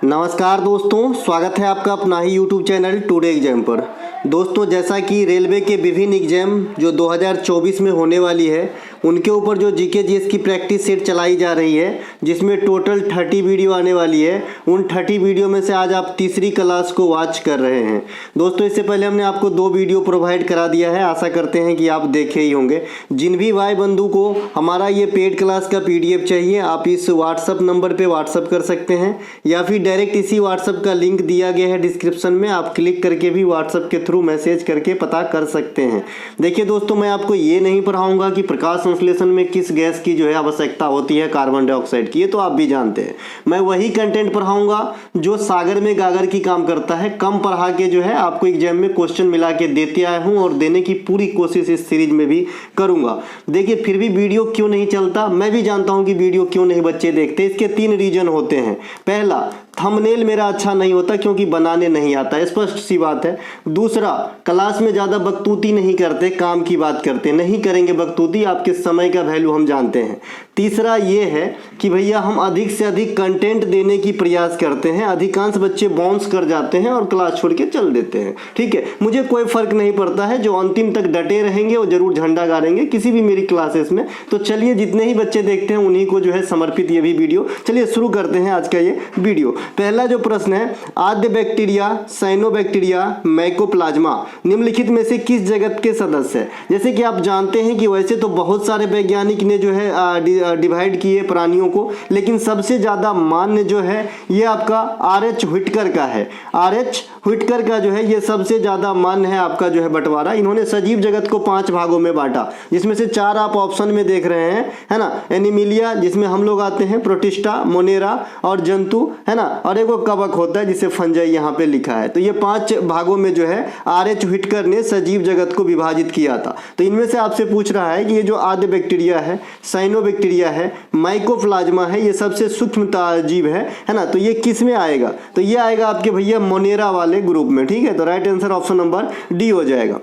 नमस्कार दोस्तों, स्वागत है आपका अपना ही यूट्यूब चैनल टुडे एग्जाम पर। दोस्तों, जैसा कि रेलवे के विभिन्न एग्जाम जो 2024 में होने वाली है उनके ऊपर जो जीके जीएस की प्रैक्टिस सेट चलाई जा रही है, जिसमें टोटल 30 वीडियो आने वाली है। उन 30 वीडियो में से आज आप तीसरी क्लास को वॉच कर रहे हैं। दोस्तों, इससे पहले हमने आपको 2 वीडियो प्रोवाइड करा दिया है, आशा करते हैं कि आप देखे ही होंगे। जिन भी भाई बंधु को हमारा ये पेड क्लास का PDF चाहिए, आप इस व्हाट्सअप नंबर पर व्हाट्सअप कर सकते हैं या फिर डायरेक्ट इसी व्हाट्सअप का लिंक दिया गया है डिस्क्रिप्शन में, आप क्लिक करके भी व्हाट्सअप के थ्रू मैसेज करके पता कर सकते हैं। देखिए दोस्तों, मैं आपको ये नहीं पढ़ाऊंगा कि प्रकाश संश्लेषण में किस गैस की जो है आवश्यकता होती है, कार्बन डाइऑक्साइड की, ये तो आप भी जानते हैं। मैं वही कंटेंट पढ़ाऊंगा जो सागर में गागर की काम करता है। कम पढ़ा के जो है आपको एग्जाम में क्वेश्चन मिला के देते आया हूँ और देने की पूरी कोशिश इस सीरीज में भी करूंगा। देखिए, फिर भी वीडियो क्यों नहीं चलता, मैं भी जानता हूँ कि वीडियो क्यों नहीं बच्चे देखते। इसके 3 रीजन होते हैं। पहला, थंबनेल मेरा अच्छा नहीं होता क्योंकि बनाने नहीं आता, स्पष्ट सी बात है। दूसरा, क्लास में ज़्यादा बकतूती नहीं करते, काम की बात करते, नहीं करेंगे बकतूती, आपके समय का वैल्यू हम जानते हैं। तीसरा ये है कि भैया हम अधिक से अधिक कंटेंट देने की प्रयास करते हैं। अधिकांश बच्चे बाउंस कर जाते हैं और क्लास छोड़ के चल देते हैं। ठीक है, मुझे कोई फर्क नहीं पड़ता है, जो अंतिम तक डटे रहेंगे वो जरूर झंडा गाड़ेंगे किसी भी मेरी क्लासेस में। तो चलिए, जितने ही बच्चे देखते हैं उन्हीं को जो है समर्पित ये भी वीडियो। चलिए शुरू करते हैं आज का ये वीडियो। पहला जो प्रश्न है, आद्य बैक्टीरिया, साइनोबैक्टीरिया, माइकोप्लाज्मा निम्नलिखित में से किस जगत के सदस्य है? जैसे कि आप जानते हैं कि वैसे तो बहुत सारे वैज्ञानिक ने जो है डिवाइड किए प्राणियों को, लेकिन सबसे ज्यादा मान्य जो है ये आपका RH व्हिटकर का है। RH व्हिटकर का जो है ये सबसे ज्यादा मान्य है आपका जो है बंटवारा। इन्होंने सजीव जगत को 5 भागों में बांटा, जिसमें से 4 आप ऑप्शन में देख रहे हैं, है ना। एनिमिलिया, जिसमें हम लोग आते हैं, प्रोटिस्टा, मोनेरा और जंतु, है ना, और एक वो कवक होता है जिसे फंजाई यहाँ पे लिखा है। तो ये 5 भागों में जो है RH व्हिटकर ने सजीव जगत को विभाजित किया था। तो इनमें से आपसे पूछ रहा है कि ये जो आद्य बैक्टीरिया है, साइनोबैक्टीरिया है, माइकोप्लाज्मा है, ये सबसे सूक्ष्म जीव है ना। तो ये किस में आएगा? तो ये आएगा आपके भैया मोनेरा वाले ग्रुप में। ठीक है, तो right answer option number D हो जाएगा।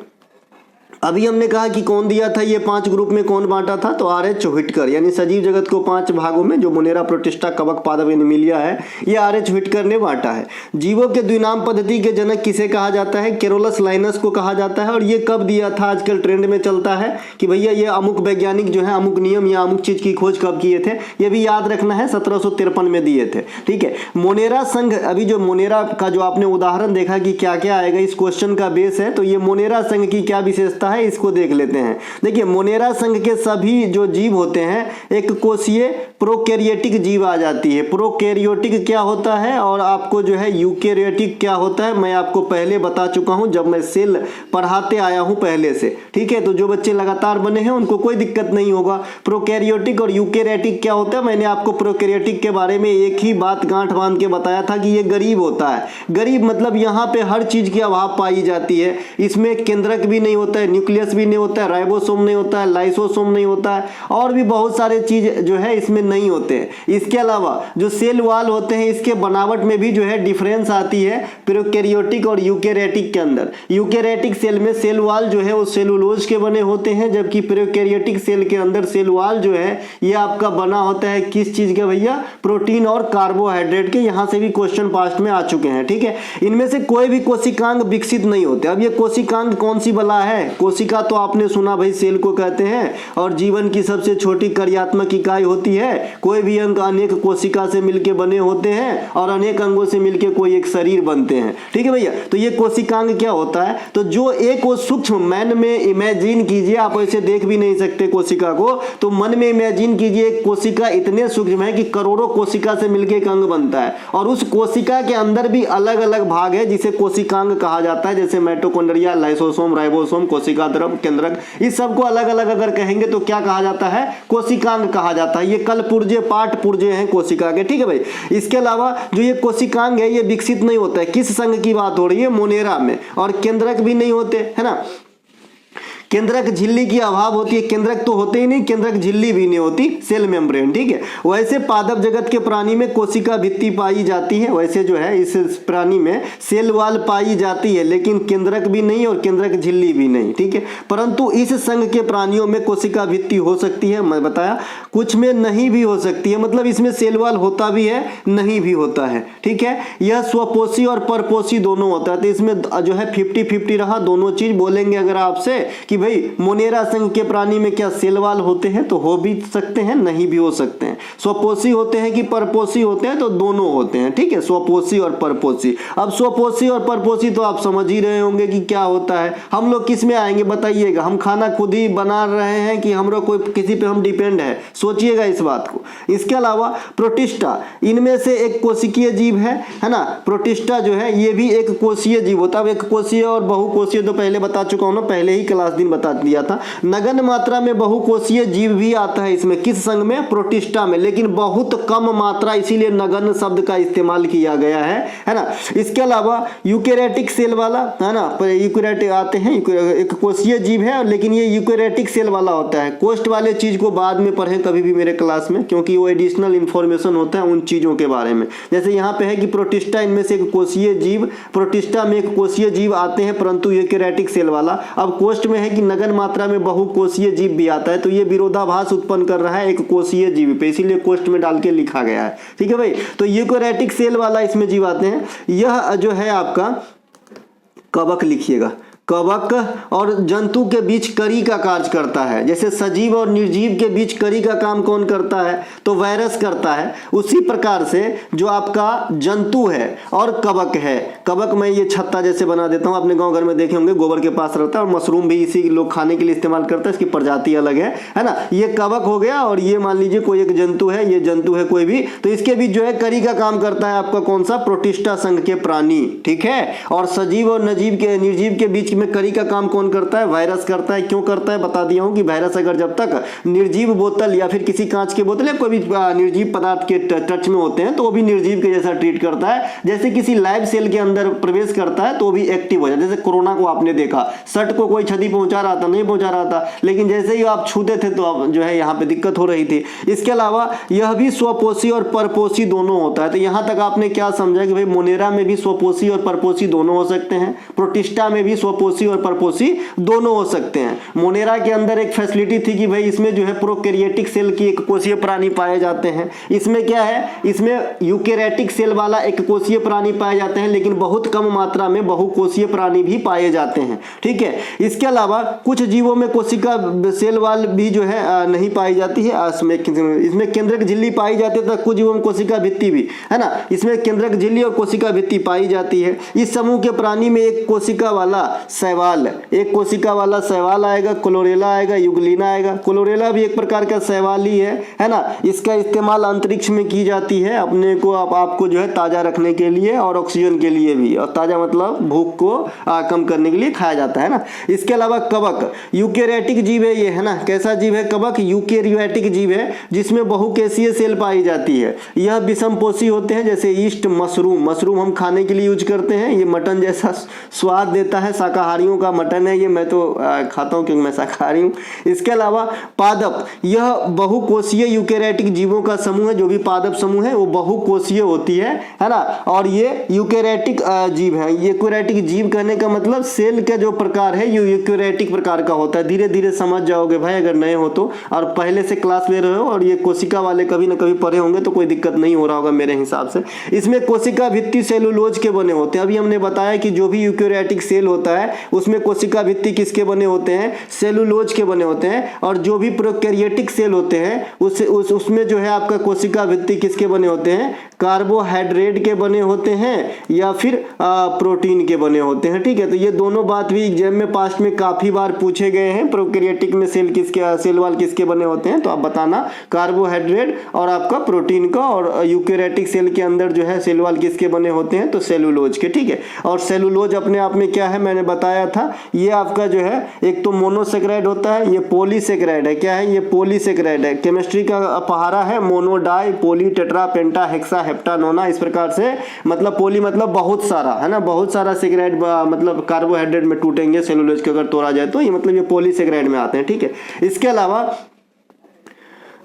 अभी हमने कहा कि कौन दिया था, ये 5 ग्रुप में कौन बांटा था? तो RH व्हिटकर, यानी सजीव जगत को 5 भागों में, जो मोनेरा, प्रोटिस्टा, कवक, पादप, एनिमिलिया है, ये RH व्हिटकर ने बांटा है। जीवों के द्विनाम पद्धति के जनक किसे कहा जाता है? कैरोलस लाइनस को कहा जाता है। और ये कब दिया था? आजकल ट्रेंड में चलता है कि भैया ये अमुक वैज्ञानिक जो है अमुक नियम या अमुक चीज की खोज कब किए थे, ये भी याद रखना है, 1753 में दिए थे। ठीक है, मोनेरा संघ, अभी जो मोनेरा का जो आपने उदाहरण देखा कि क्या क्या आएगा, इस क्वेश्चन का बेस है, तो ये मोनेरा संघ की क्या विशेषता है इसको देख लेते हैं। देखिए, मोनेरा संघ के सभी जो जीव होते हैं एक कोशीय प्रोकैरियोटिक जीव आ जाती है। प्रोकैरियोटिक क्या होता है और आपको जो है यूकैरियोटिक क्या होता है, मैं आपको पहले बता चुका हूं जब मैं सेल पढ़ाते आया हूं पहले से। ठीक है, तो जो बच्चे लगातार बने हैं उनको कोई दिक्कत नहीं होगा। प्रोकैरियोटिक और यूकैरियोटिक क्या होता है, मैंने आपको प्रोकैरियोटिक के बारे में एक ही बात गांठ बांध के बताया था कि ये गरीब होता है। गरीब मतलब यहाँ पे हर चीज की अभाव पाई जाती है। इसमें केंद्रक भी नहीं होता है, न्यूक्लियस भी नहीं होता है, राइबोसोम नहीं होता है, लाइसोसोम नहीं होता है, और भी बहुत सारे चीज जो है इसमें नहीं होते हैं। इसके अलावा जो सेल वाल होते हैं, इसके बनावट में भी जो है डिफरेंस आती है प्रोकैरियोटिक और यूकैरियोटिक के अंदर। यूकैरियोटिक सेल में सेल वाल जो है वो सेलुलोज के बने होते हैं, जबकि प्रोकैरियोटिक सेल के अंदर सेल वाल जो है ये आपका बना होता है किस चीज का भैया? प्रोटीन और कार्बोहाइड्रेट के। यहां से भी क्वेश्चन पास्ट में आ चुके हैं। ठीक है, इनमें से कोई भी कोशिकांग विकसित नहीं होते। अब ये कोशिकांग कौन सी बला है? कोशिका तो आपने सुना भाई सेल को कहते हैं, और जीवन की सबसे छोटी कार्यात्मक इकाई होती है। कोई भी अंग अनेक कोशिका से मिलकर बने होते हैं और अनेक अंगों से मिलकर कोई एक शरीर बनते हैं। ठीक है भैया, तो ये कोशिकांग क्या होता है? तो जो एक वो सूक्ष्म मन में इमेजिन कीजिए, आप ऐसे देख भी नहीं सकते कोशिका को, तो मन में इमेजिन कीजिए एक कोशिका इतने सूक्ष्म है कि करोड़ों कोशिका से मिलकर एक अंग बनता है, और उस कोशिका के अंदर भी अलग अलग भाग है जिसे कोशिकांग कहा जाता है, जैसे माइटोकॉन्ड्रिया, लाइसोसोम, राइबोसोम, कोशिका द्रव, केंद्रक। इस सबको अलग अलग अगर कहेंगे तो क्या कहा जाता है? कोशिकांग कहा जाता है। ये कल पुर्जे, पाठ पुर्जे हैं कोशिका के। ठीक है भाई, इसके अलावा जो ये कोशिकांग है ये विकसित नहीं होता है। किस संघ की बात हो रही है? मोनेरा में। और केंद्रक भी नहीं होते, है ना। केंद्रक झिल्ली की अभाव होती है, केंद्रक तो होते ही नहीं, केंद्रक झिल्ली भी नहीं होती, सेल मेम्ब्रेन, ठीक है। वैसे पादप जगत के प्राणी में कोशिका भित्ति पाई जाती है, वैसे जो है इस प्राणी में सेल वाल पाई जाती है, लेकिन केंद्रक भी नहीं और केंद्रक झिल्ली भी नहीं, ठीक है। परंतु इस संघ के प्राणियों में कोशिका भित्ति हो सकती है, मैं बताया, कुछ में नहीं भी हो सकती है, मतलब इसमें सेल वाल होता भी है, नहीं भी होता है, ठीक है। यह स्वपोषी और परपोषी दोनों होता है, तो इसमें जो है 50-50 रहा, दोनों चीज बोलेंगे अगर आपसे कि भाई मोनेरा संघ के प्राणी में क्या सेल वाल होते हैं, तो हो भी सकते हैं, नहीं भी हो सकते हैं। स्वपोषी होते हैं कि परपोषी होते हैं, तो दोनों होते हैं, ठीक है, स्वपोषी और परपोषी। अब स्वपोषी और परपोषी तो आप समझ ही रहे होंगे कि क्या होता है। हम लोग किस में आएंगे बताइएगा, हम खाना खुद ही बना रहे हैं कि हम लोग कोई किसी पे हम डिपेंड है, सोचिएगा इस बात को। इसके अलावा प्रोटिस्टा, इनमें से एक कोशिकीय जीव है ना, प्रोटिस्टा जो है ये भी एक कोशीय जीव होता है। एक कोशीय और बहुकोशीय तो पहले बता चुका हूं ना, पहले ही क्लास दिन बता दिया था। नगण्य मात्रा में बहुकोशीय जीव भी आता है इसमें, किस संघ में, प्रोटिस्टा में, लेकिन बहुत कम मात्रा, इसीलिए नगण्य शब्द का इस्तेमाल किया गया है ना। इसके अलावा यूकेरेटिक सेल वाला, है ना, यूकेरेटिक आते हैं, एक कोशीय जीव है लेकिन ये यूकेरेटिक सेल वाला होता है। कोष्ठ वाले चीज को बाद में पढ़े कभी भी मेरे क्लास में, क्योंकि वो एडिशनल इंफॉर्मेशन होता है उन चीजों के बारे में। जैसे यहाँ पे है कि प्रोटिस्टा इनमें से एक कोशीय जीव, प्रोटिस्टा में एक कोशीय जीव आते हैं परंतु यूकेरेटिक सेल वाला। अब कोष्ठ में है कि नगण्य मात्रा में बहुकोशीय जीव भी आता है, तो ये विरोधाभास उत्पन्न कर रहा है एक कोशीय जीव पे, इसीलिए कोष्ठ में डाल के लिखा गया है, ठीक है भाई। तो यूकेरेटिक सेल वाला इसमें जीव आते हैं। यह जो है आपका कवक, लिखिएगा, कवक और जंतु के बीच कड़ी का कार्य करता है। जैसे सजीव और निर्जीव के बीच कड़ी का काम कौन करता है, तो वायरस करता है। उसी प्रकार से जो आपका जंतु है और कवक है, कवक मैं ये छत्ता जैसे बना देता हूँ, अपने गांव घर में देखे होंगे गोबर के पास रहता है, और मशरूम भी इसी लोग खाने के लिए इस्तेमाल करता है, इसकी प्रजाति अलग है ना। ये कवक हो गया और ये मान लीजिए कोई एक जंतु है, ये जंतु है कोई भी, तो इसके बीच जो है कड़ी का काम करता है आपका कौन सा, प्रोटिस्टा संघ के प्राणी, ठीक है। और सजीव और निर्जीव के बीच में कड़ी का काम कौन करता है, वायरस करता है। क्यों करता है बता दिया हूं कि वायरस अगर जब तक निर्जीव बोतल या फिर किसी कांच के बोतल या कोई भी निर्जीव पदार्थ के टच में होते हैं तो वो भी निर्जीव के जैसा ट्रीट करता है। जैसे किसी लाइव सेल के अंदर प्रवेश करता है तो वो भी एक्टिव हो जाता है। जैसे कोरोना को आपने देखा, शर्ट को कोई क्षति पहुंचा रहा था, नहीं पहुंचा रहा था, लेकिन जैसे ही आप छूते थे तो अब जो है यहाँ पे दिक्कत हो रही थी। इसके अलावा यह भी स्वपोषी और परपोषी दोनों होता है। तो यहाँ तक आपने क्या समझा कि भाई मोनेरा में भी स्वपोषी और परपोषी दोनों हो सकते हैं, प्रोटिस्टा में भी स्वपोषी और परपोषी दोनों हो सकते हैं। मोनेरा के अंदर एक फैसिलिटी थी कि भाई इसमें जो है प्रोकैरियोटिक सेल की एक कोशीय प्राणी पाए जाते हैं। इसमें क्या है, इसमें यूकेरेटिक सेल वाला एक कोशीय प्राणी पाए जाते हैं, लेकिन बहुत कम मात्रा में बहुकोशीय प्राणी भी पाए जाते हैं, ठीक है। इसके अलावा कुछ जीवों में कोशिका सेल वाल भी जो है नहीं पाई जाती है। इसमें केंद्रक झिल्ली पाई जाती है, तो कुछ जीवों में कोशिका भित्ति भी, है ना, इसमें केंद्रक झिल्ली और कोशिका भित्ति पाई जाती है। इस समूह के प्राणी में एक कोशिका वाला शैवाल, एक कोशिका वाला शैवाल आएगा, क्लोरेला आएगा, युगलिना आएगा। क्लोरेला भी एक प्रकार का शैवाल ही है ना। इसका इस्तेमाल अंतरिक्ष में की जाती है अपने को आपको जो है ताजा रखने के लिए और ऑक्सीजन के लिए भी, और ताजा मतलब भूख को कम करने के लिए खाया जाता है ना। इसके अलावा कवक यूकेरियोटिक जीव है ये, है ना। कैसा जीव है कवक, यूकेरियोटिक जीव है जिसमें बहुकेशीय सेल पाई जाती है। यह विषमपोषी होते हैं, जैसे ईस्ट, मशरूम हम खाने के लिए यूज करते हैं, ये मटन जैसा स्वाद देता है, शाकाहारियों का मटन है ये, मैं तो खाता हूं क्योंकि मैं शाकाहारी हूं। इसके अलावा पादप, यह बहुकोशीय यूकेरियोटिक जीवों का समूह है। जो भी पादप समूह है वो बहुकोशीय होती है ना। और ये यूकेरियोटिक जीव है। यूकेरियोटिक जीव कहने का मतलब सेल का जो प्रकार है ये यूकेरियोटिक प्रकार का होता है। धीरे धीरे समझ जाओगे भाई अगर नए हो तो, और पहले से क्लास ले रहे हो और ये कोशिका वाले कभी ना कभी पढ़े होंगे तो कोई दिक्कत नहीं हो रहा होगा मेरे हिसाब से। इसमें कोशिका भित्ति सेलुलोज के बने होते हैं। अभी हमने बताया कि जो भी यूकेरियोटिक सेल होता है उसमें कोशिका भित्ति किसके बने होते हैं, सेलुलोज के बने होते हैं। और जो भी प्रोकैरियोटिक सेल होते हैं उसमें जो है आपका कोशिका भित्ति किसके बने होते हैं, कार्बोहाइड्रेट के बने होते हैं या फिर प्रोटीन के बने होते हैं, ठीक है। तो ये दोनों बात भी एग्जाम में पास्ट में काफी बार पूछे गए हैं। प्रोकैरियोटिक में सेल वाल किसके बने होते हैं, तो आप बताना कार्बोहाइड्रेट और आपका प्रोटीन का। और यूकेरियोटिक सेल के अंदर जो है सेल वाल किसके बने होते हैं, तो सेलुलोज के, ठीक है। और सेलुलोज अपने आप में क्या है मैंने बताया था। ये आपका जो है एक तो मोनोसेक्राइड होता है, ये पॉलीसेक्राइड है। क्या है ये? पॉलीसेक्राइड है। केमिस्ट्री का पहाड़ा है मोनो, डाई, पॉली, टेट्रा, पेंटा, हेक्सा, हेप्टा, नोना, इस प्रकार से मतलब पॉली मतलब बहुत सारा है ना, बहुत सारा सेक्राइड मतलब कार्बोहाइड्रेट में टूटेंगे सेलुलोज के अगर तोड़ा जाए तो, ये मतलब ये पॉलीसेक्राइड में आते हैं। ठीक है, इसके अलावा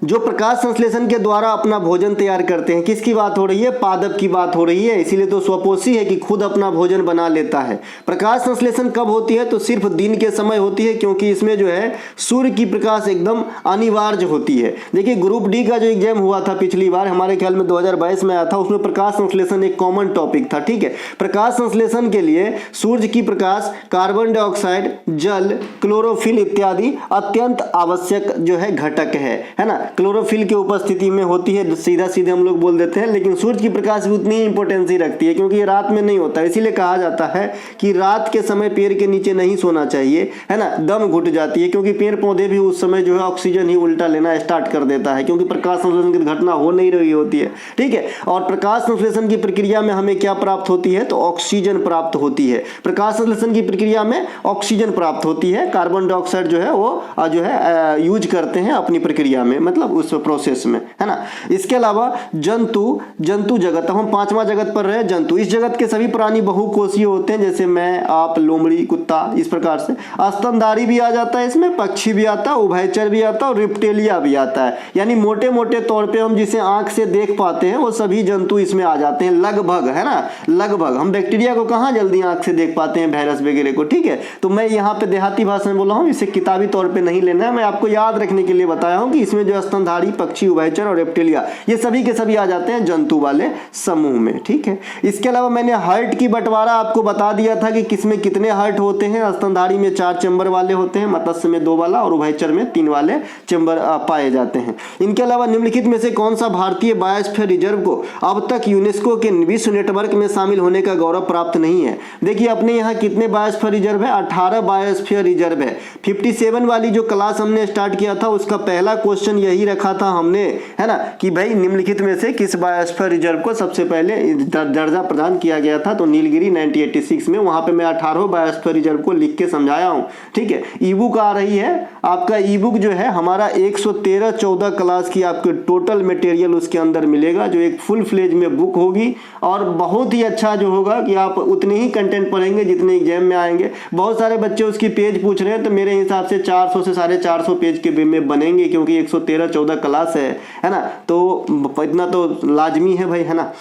जो प्रकाश संश्लेषण के द्वारा अपना भोजन तैयार करते हैं, किसकी बात हो रही है? पादप की बात हो रही है, इसीलिए तो स्वपोषी है कि खुद अपना भोजन बना लेता है। प्रकाश संश्लेषण कब होती है? तो सिर्फ दिन के समय होती है, क्योंकि इसमें जो है सूर्य की प्रकाश एकदम अनिवार्य होती है। देखिए ग्रुप डी का जो एग्जाम हुआ था पिछली बार, हमारे ख्याल में 2022 में आया था, उसमें प्रकाश संश्लेषण एक कॉमन टॉपिक था। ठीक है, प्रकाश संश्लेषण के लिए सूर्य की प्रकाश, कार्बन डाइऑक्साइड, जल, क्लोरोफिल इत्यादि अत्यंत आवश्यक जो है घटक है ना। क्लोरोफिल की उपस्थिति में होती है, सीधा सीधे हम लोग बोल देते हैं, लेकिन सूर्य की प्रकाश भी उतनी ही इंपॉर्टेंसी रखती है, क्योंकि ये रात में नहीं होता है। इसीलिए कहा जाता है कि रात के समय पेड़ के नीचे नहीं सोना चाहिए, है ना, दम घुट जाती है, क्योंकि पेड़ पौधे भी उस समय जो है ऑक्सीजन ही उल्टा लेना स्टार्ट कर देता है, क्योंकि प्रकाश संश्लेषण की घटना हो नहीं रही होती है। ठीक है, और प्रकाश संश्लेषण की प्रक्रिया में हमें क्या प्राप्त होती है? तो ऑक्सीजन प्राप्त होती है। प्रकाश संश्लेषण की प्रक्रिया में ऑक्सीजन प्राप्त होती है, कार्बन डाइऑक्साइड जो है वो जो है यूज करते हैं अपनी प्रक्रिया में, मतलब उस प्रोसेस में, है ना। इसके अलावा जंतु जगत, हम पांचवा जगत पर रहे जंतु। इस जगत के सभी प्राणी बहुकोषीय होते हैं, जैसे मैं, आप, लोमड़ी, कुत्ता, इस प्रकार से। स्तनधारी भी आ जाता है इसमें, पक्षी भी आता है, उभयचर भी आता है और रिप्टेलिया भी आता है। यानी मोटे मोटे तौर पे हम जिसे आंख से देख पाते हैं वो सभी जंतु इसमें आ जाते हैं लगभग, है ना, लगभग। हम बैक्टीरिया को कहाँ जल्दी आंख से देख पाते हैं, वायरस वगैरह को। ठीक है, तो मैं यहाँ पे देहाती भाषा में बोला हूँ, इसे किताबी तौर पे नहीं लेना है, मैं आपको याद रखने के लिए बताया हूँ कि इसमें जो स्तनधारी, पक्षी, उभयचर और रेप्टिलिया, ये सभी के सभी आ जाते हैं जंतु वाले समूह में। ठीक है, इसके अलावा मैंने हार्ट की बंटवारा आपको बता दिया था कि किसमें कितने हार्ट होते हैं। स्तनधारी में 4 चैम्बर वाले होते हैं, मत्स्य में 2 वाला और उभयचर में 3 वाले चैम्बर पाए जाते हैं। इनके अलावा निम्नलिखित में से कौन सा भारतीय बायोस्फीयर रिजर्व को अब तक यूनेस्को के विश्व नेटवर्क में शामिल होने का गौरव प्राप्त नहीं है? देखिए अपने यहाँ कितने बायोस्फीयर रिजर्व है? 18 बायोस्फीयर रिजर्व है। 57 वाली जो क्लास हमने स्टार्ट किया था उसका पहला क्वेश्चन यही रखा था हमने, है ना, कि भाई निम्नलिखित में से किस बायोस्फीयर रिजर्व को सबसे पहले दर्जा प्रदान किया गया था? तो नीलगिरी 1986 में, वहां पे मैं 18 बायोस्फीयर रिजर्व को लिख के समझाया हूं। ठीक है, ई बुक आ रही है आपका, ई बुक जो है हमारा 113-14 क्लास की आपके टोटल मटेरियल उसके अंदर मिलेगा, जो एक फुल फ्लेज में बुक होगी और बहुत ही अच्छा जो होगा कि आप उतने ही कंटेंट पढ़ेंगे जितने एग्जाम में आएंगे। बहुत सारे बच्चे उसकी पेज पूछ रहे हैं, तो मेरे हिसाब से 400 से 450 पेज के में बनेंगे, क्योंकि 113-14 क्लास है ना, तो इतना तो लाजमी है भाई, है ना।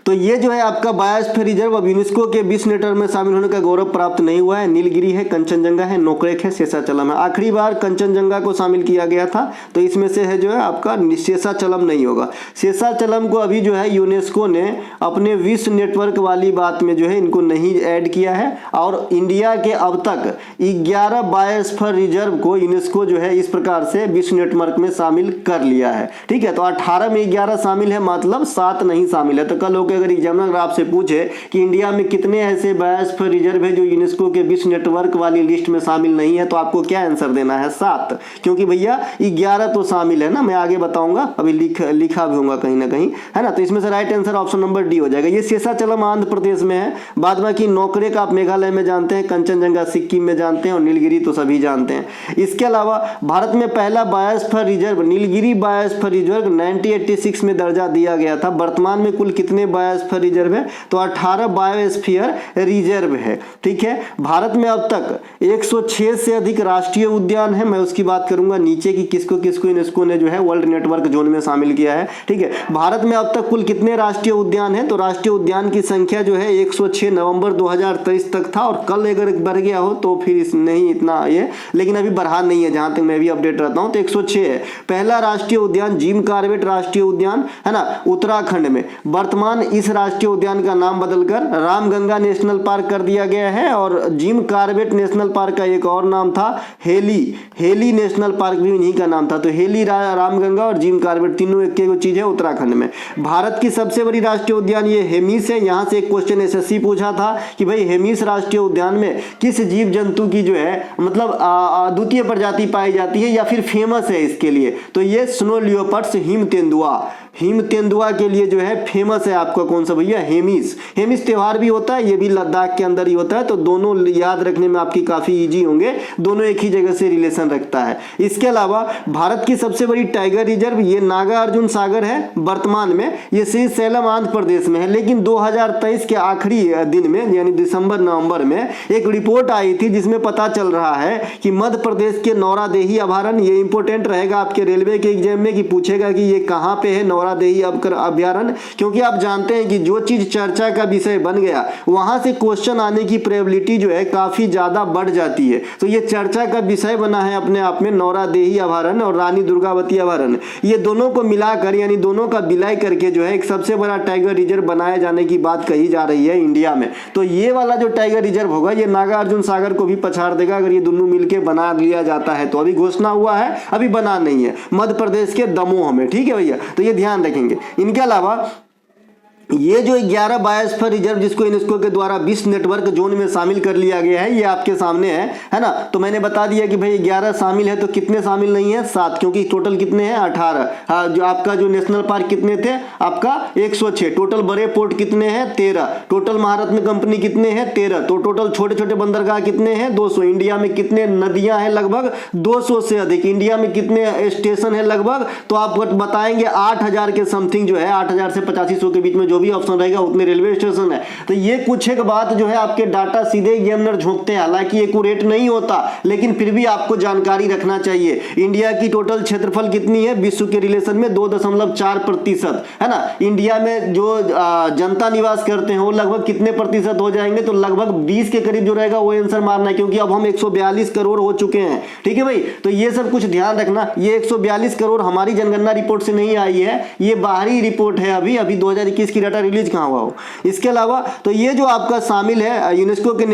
तो ये जो है आपका बायोस्फीयर रिजर्व अब यूनेस्को के विश्व नेटवर्क में शामिल होने का गौरव प्राप्त नहीं हुआ है। नीलगिरी है, कंचनजंगा है, नोकरेक है, शेषाचलम है। आखिरी बार कंचनजंगा को शामिल किया गया था, तो इसमें से है जो है आपका शेषाचलम नहीं होगा। शेषाचलम को अभी जो है यूनेस्को ने अपने विश्व नेटवर्क वाली बात में जो है इनको नहीं ऐड किया है, और इंडिया के अब तक 11 बायोस्फीयर रिजर्व को यूनेस्को जो है इस प्रकार से विश्व नेटवर्क में शामिल कर लिया है। ठीक है, तो 18 में 11 शामिल है, मतलब 7 नहीं शामिल है। तो कल होकर अगर एग्जामिनर आपसे पूछे कि इंडिया में कितने ऐसे बायोस्फीयर रिजर्व है जो यूनेस्को के विश्व नेटवर्क वाली लिस्ट में शामिल नहीं है, तो आपको क्या आंसर देना है? 7, क्योंकि भैया 11 तो शामिल है ना, मैं आगे बताऊंगा, अभी लिखा भी होगा कहीं ना कहीं, है ना। तो इसमें से right answer option number D हो जाएगा। ये शेषाचलम आंध्र प्रदेश में है, बाद बाकी नोकरेक आप मेघालय में जानते हैं, कंचनजंगा सिक्किम में जानते हैं, और नीलगिरी तो सभी जानते हैं। इसके अलावा भारत में पहला biosphere reserve Nilgiri biosphere reserve 1986 में दर्जा दिया गया था। वर्तमान में कुल कितने बायोस्फीयर रिजर्व है? तो 18 बायोस्फीयर रिजर्व है। ठीक है, भारत में अब तक 106 से अधिक राष्ट्रीय उद्यान है। मैं उसकी बात करूंगा नीचे की किसको किसको यूनेस्को ने जो है वर्ल्ड नेटवर्क जोन में शामिल किया है। ठीक है, भारत में अब तक कुल कितने राष्ट्रीय उद्यान है? तो राष्ट्रीय उद्यान की संख्या जो है 106 नवंबर 2023 तक था, और कल अगर बढ़ गया हो तो फिर नहीं इतना ये, लेकिन अभी बढ़ा नहीं है जहां तक मैं भी अपडेट रहता हूं, तो 106 है। पहला राष्ट्रीय उद्यान जिम कॉर्बेट राष्ट्रीय उद्यान, है ना, उत्तराखंड में। वर्तमान इस राष्ट्रीय उद्यान का नाम बदलकर रामगंगा नेशनल पार्क कर दिया गया है, और जिम कॉर्बेट नेशनल पार्क का एक और नाम था हेली नेशनल पार्क भी इन्हीं का नाम था। तो हेली रामगंगा और जिम कॉर्बेट तीनों एक ही चीज है उत्तराखंड में। भारत की सबसे बड़ी राष्ट्रीय उद्यान ये हेमिस है। यहां से एक क्वेश्चन एसएससी पूछा था कि भाई हेमिस राष्ट्रीय उद्यान में किस जीव जंतु की जो है मतलब द्वितीय प्रजाति पाई जाती है या फिर फेमस है इसके लिए? तो ये स्नो लियोपर्ड्स हिम तेंदुआ हिम तेंदुआ के लिए जो है फेमस है आपका कौन सा भैया, हेमिस। हेमिस त्योहार भी होता है, ये भी लद्दाख के अंदर ही होता है, तो दोनों याद रखने में आपकी काफी इजी होंगे, दोनों एक ही जगह से रिलेशन रखता है। इसके अलावा भारत की सबसे बड़ी टाइगर रिजर्व ये नागार्जुन सागर है। वर्तमान में ये श्रीशैलम आंध्र प्रदेश में है, लेकिन 2023 के आखिरी दिन में यानी दिसंबर नवंबर में एक रिपोर्ट आई थी जिसमें पता चल रहा है कि मध्य प्रदेश के नौरादेही अभयारण्य, ये इंपॉर्टेंट रहेगा आपके रेलवे के एग्जाम में कि पूछेगा कि ये कहां पे है नौरादेही अभयारण्य, क्योंकि आप जानते हैं कि जो चीज चर्चा का विषय बन गया वहां से क्वेश्चन आने की प्रोबेबिलिटी जो है काफी ज्यादा बढ़ जाती है। तो ये चर्चा का विषय बना है अपने आप में नौरादेही अभयारण्य और रानी दुर्गावती अभयारण्य, ये दोनों को मिलाकर यानी दोनों का विलय करके जो है एक सबसे बड़ा टाइगर रिजर्व बनाए जाने की बात कही जा रही है इंडिया में। तो ये वाला जो टाइगर रिजर्व होगा ये नागार्जुन सागर को भी पछाड़ देगा अगर ये दोनों मिलकर बना लिया जाता है तो। अभी घोषणा हुआ है, अभी बना नहीं है, मध्य प्रदेश के दमोह में, ठीक है भैया, तो ये ध्यान रखेंगे। इनके अलावा ये जो 11 बायोस्फीयर रिजर्व जिसको यूनेस्को के द्वारा विश्व नेटवर्क जोन में शामिल कर लिया गया है, ये आपके सामने है ना। तो मैंने बता दिया कि भाई 11 शामिल है, तो कितने शामिल नहीं है, 7, क्योंकि टोटल कितने हैं 18। हाँ, जो आपका जो नेशनल पार्क कितने थे आपका 106, टोटल बड़े पोर्ट कितने हैं 13, टोटल महारत्न कंपनी कितने हैं 13, तो टोटल छोटे छोटे बंदरगाह कितने हैं 200। इंडिया में कितने नदियां हैं, लगभग 200 से अधिक। इंडिया में कितने स्टेशन है लगभग, तो आप बताएंगे 8000 के समथिंग जो है, 8000 से 8500 के बीच में जो भी ऑप्शन रहेगा उतने रेलवे स्टेशन है। तो ये कुछ एक बात जो है आपके डाटा सीधे एग्जामिनर झोंकते हैं, हालांकि एक्यूरेट नहीं होता, लेकिन फिर भी आपको जानकारी रखना चाहिए। इंडिया की टोटल क्षेत्रफल कितनी है विश्व के रिलेशन में 2.4% है ना। इंडिया में जो जनता निवास करते हैं वो लगभग कितने प्रतिशत हो जाएंगे, तो लगभग 20 के करीब जो रहेगा वो आंसर मारना है, क्योंकि अब हम 142 करोड़ हो चुके हैं, ठीक है भाई। तो ये सब कुछ ध्यान रखना। ये 142 करोड़ हमारी जनगणना रिपोर्ट से नहीं आई है, ये बाहरी रिपोर्ट है। अभी 2021 की डाटा रिलीज कहां हुआ हो। इसके अलावा तो ये जो आपका शामिल है यूनेस्को के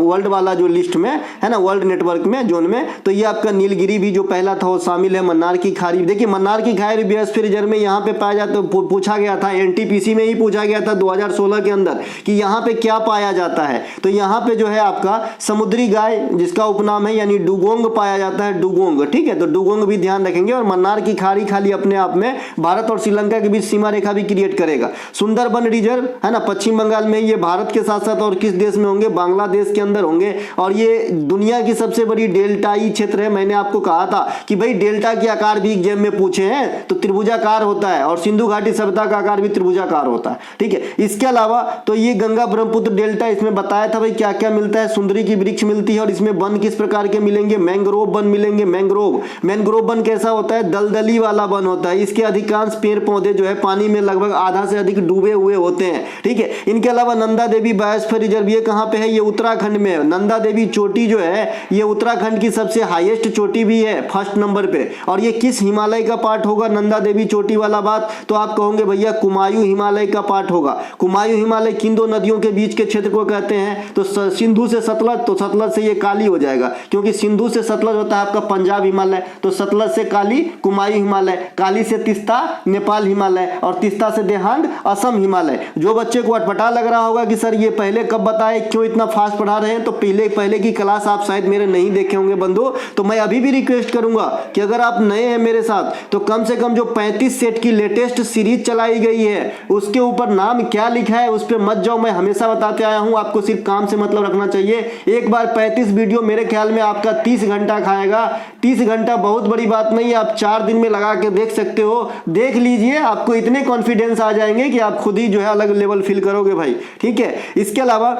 वर्ल्ड वाला जो लिस्ट में है ना, वर्ल्ड नेटवर्क में जोन में, तो ये आपका नीलगिरी भी जो पहला था वो शामिल है। मन्नार की खाड़ी, देखिए मन्नार की खाड़ी बायोस्फीयर रिजर्व में यहाँ पे पाया जाता, पूछा गया था एनटीपीसी में ही पूछा गया था 2016 के अंदर कि यहाँ पे क्या पाया जाता है। तो यहाँ पे जो है आपका समुद्री गाय जिसका उपनाम है यानी डुगोंग पाया जाता है, डुगोंग, ठीक है। तो डुगोंग भी ध्यान रखेंगे। और मन्नार की खाड़ी खाली अपने आप में भारत और श्रीलंका के बीच सीमा रेखा भी क्रिएट करेगा। सुंदरबन रिजर्व है ना, पश्चिम बंगाल में, ये भारत के साथ साथ और किस देश में होंगे, बांग्लादेश के अंदर होंगे। और ये दुनिया की सबसे बड़ी डेल्टाई क्षेत्र है। मैंने आपको कहा था कि भाई डेल्टा के आकार भी एग्जाम में पूछे हैं तो त्रिभुजाकार होता है, और सिंधु घाटी सभ्यता का आकार भी त्रिभुजाकार होता है, ठीक है। इसके अलावा तो ये गंगा ब्रह्मपुत्र डेल्टा, इसमें बताया था भाई क्या क्या मिलता है। सुंदरी की वृक्ष मिलती है, और इसमें वन किस प्रकार के मिलेंगे, मैंग्रोव वन मिलेंगे। मैंग्रोव वन कैसा होता है, दलदली वाला वन होता है। इसके अधिकांश पेड़ पौधे जो है पानी में लगभग आधा से अधिक डूबे हुए होते हैं, ठीक है। इनके अलावा नंदा देवी बायोस्फीयर रिजर्व, ये कहां पे है, ये उत्तराखंड में है। नंदा देवी चोटी जो है ये उत्तराखंड की सबसे हाईएस्ट चोटी भी है, फर्स्ट नंबर पे। और ये किस हिमालय का पार्ट होगा नंदा देवी चोटी वाला बात, तो आप कहोगे भैया कुमायूं हिमालय का पार्ट होगा। कुमायूं हिमालय किन दो नदियों के बीच के क्षेत्र को कहते हैं, तो सिंधु से सतलज, तो सतलज से ये काली हो जाएगा, क्योंकि सिंधु से सतलज होता है आपका पंजाब हिमालय, तो सतलज से काली कुमायूं हिमालय, काली से तिस्ता नेपाल हिमालय, और तिस्ता से देहांग असम हिमालय। जो बच्चे को अटपटा लग रहा होगा कि सर ये पहले कब बताए, क्यों इतना फास्ट पढ़ा रहे हैं, तो पहले की क्लास आप शायद मेरे नहीं देखे होंगे बंधु। तो मैं अभी भी रिक्वेस्ट करूंगा कि अगर आप नए हैं मेरे साथ तो कम से कम जो 35 सेट की लेटेस्ट सीरीज चलाई गई है उसके ऊपर नाम क्या लिखा है उस पर मत जाओ। मैं हमेशा बताते आया हूं आपको सिर्फ काम से मतलब रखना चाहिए। एक बार 35 वीडियो मेरे ख्याल में आपका 30 घंटा खाएगा। 30 घंटा बहुत बड़ी बात नहीं है, आप 4 दिन में लगा के देख सकते हो। देख लीजिए, आपको इतने कॉन्फिडेंस आ जाएंगे कि आप खुद ही जो है अलग लेवल फील करोगे भाई, ठीक है। इसके अलावा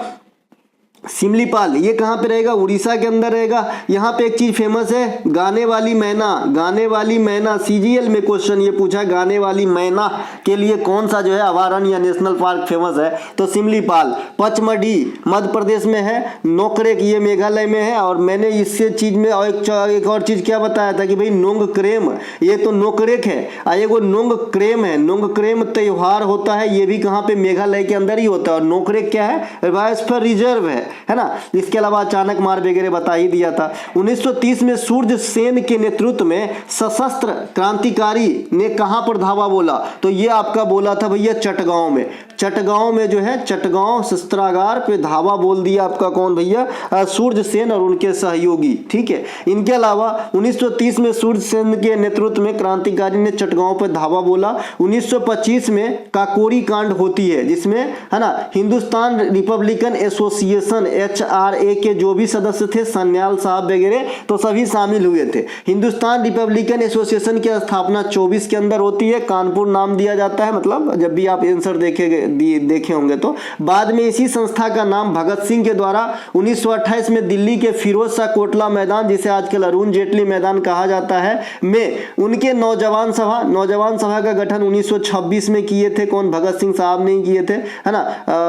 सिमलीपाल, ये कहाँ पे रहेगा, उड़ीसा के अंदर रहेगा। यहाँ पे एक चीज फेमस है, गाने वाली मैना। गाने वाली मैना, सीजीएल में क्वेश्चन ये पूछा, गाने वाली मैना के लिए कौन सा जो है अभयारण्य या नेशनल पार्क फेमस है, तो सिमलीपाल। पचमढ़ी मध्य प्रदेश में है। नोकरेक ये मेघालय में है। और मैंने इससे चीज में एक और चीज क्या बताया था कि भाई नोंगक्रेम, ये तो नोकरेक है, एगो नोंगक्रेम है। नोंगक्रेम त्योहार होता है, ये भी कहाँ पे, मेघालय के अंदर ही होता है। और नोकरेक क्या है, बायोस्फीयर रिजर्व है ना। इसके अलावा अचानक मार वगैरह बता ही दिया था। 1930 में सूर्य सेन के नेतृत्व में सशस्त्र क्रांतिकारी ने कहां पर धावा बोला, तो ये आपका बोला था भैया चटगांव में। चटगांव में जो है चटगांव शस्त्रागार पे धावा बोल दिया आपका कौन भैया, सूर्य सेन और उनके सहयोगी, ठीक है। इनके अलावा 1930 में सूर्य सेन के नेतृत्व में क्रांतिकारी ने चटगांव पर धावा बोला। 1925 में काकोरी कांड होती है जिसमें है ना हिंदुस्तान रिपब्लिकन एसोसिएशन HRA के जो भी सदस्य थे, सन्याल साहब वगैरह, तो सभी शामिल हुए थे। हिंदुस्तान रिपब्लिकन एसोसिएशन की स्थापना 24 के अंदर होती है, कानपुर नाम दिया जाता है, मतलब जब भी आप आंसर देखे होंगे तो। बाद में इसी संस्था का नाम भगत सिंह के द्वारा 1928 में दिल्ली के फिरोज शाह कोटला मैदान, जिसे आजकल अरुण जेटली मैदान कहा जाता है, में उनके नौजवान सभा का गठन 1926 में किए थे। कौन, भगत सिंह साहब ने किए थे, है ना,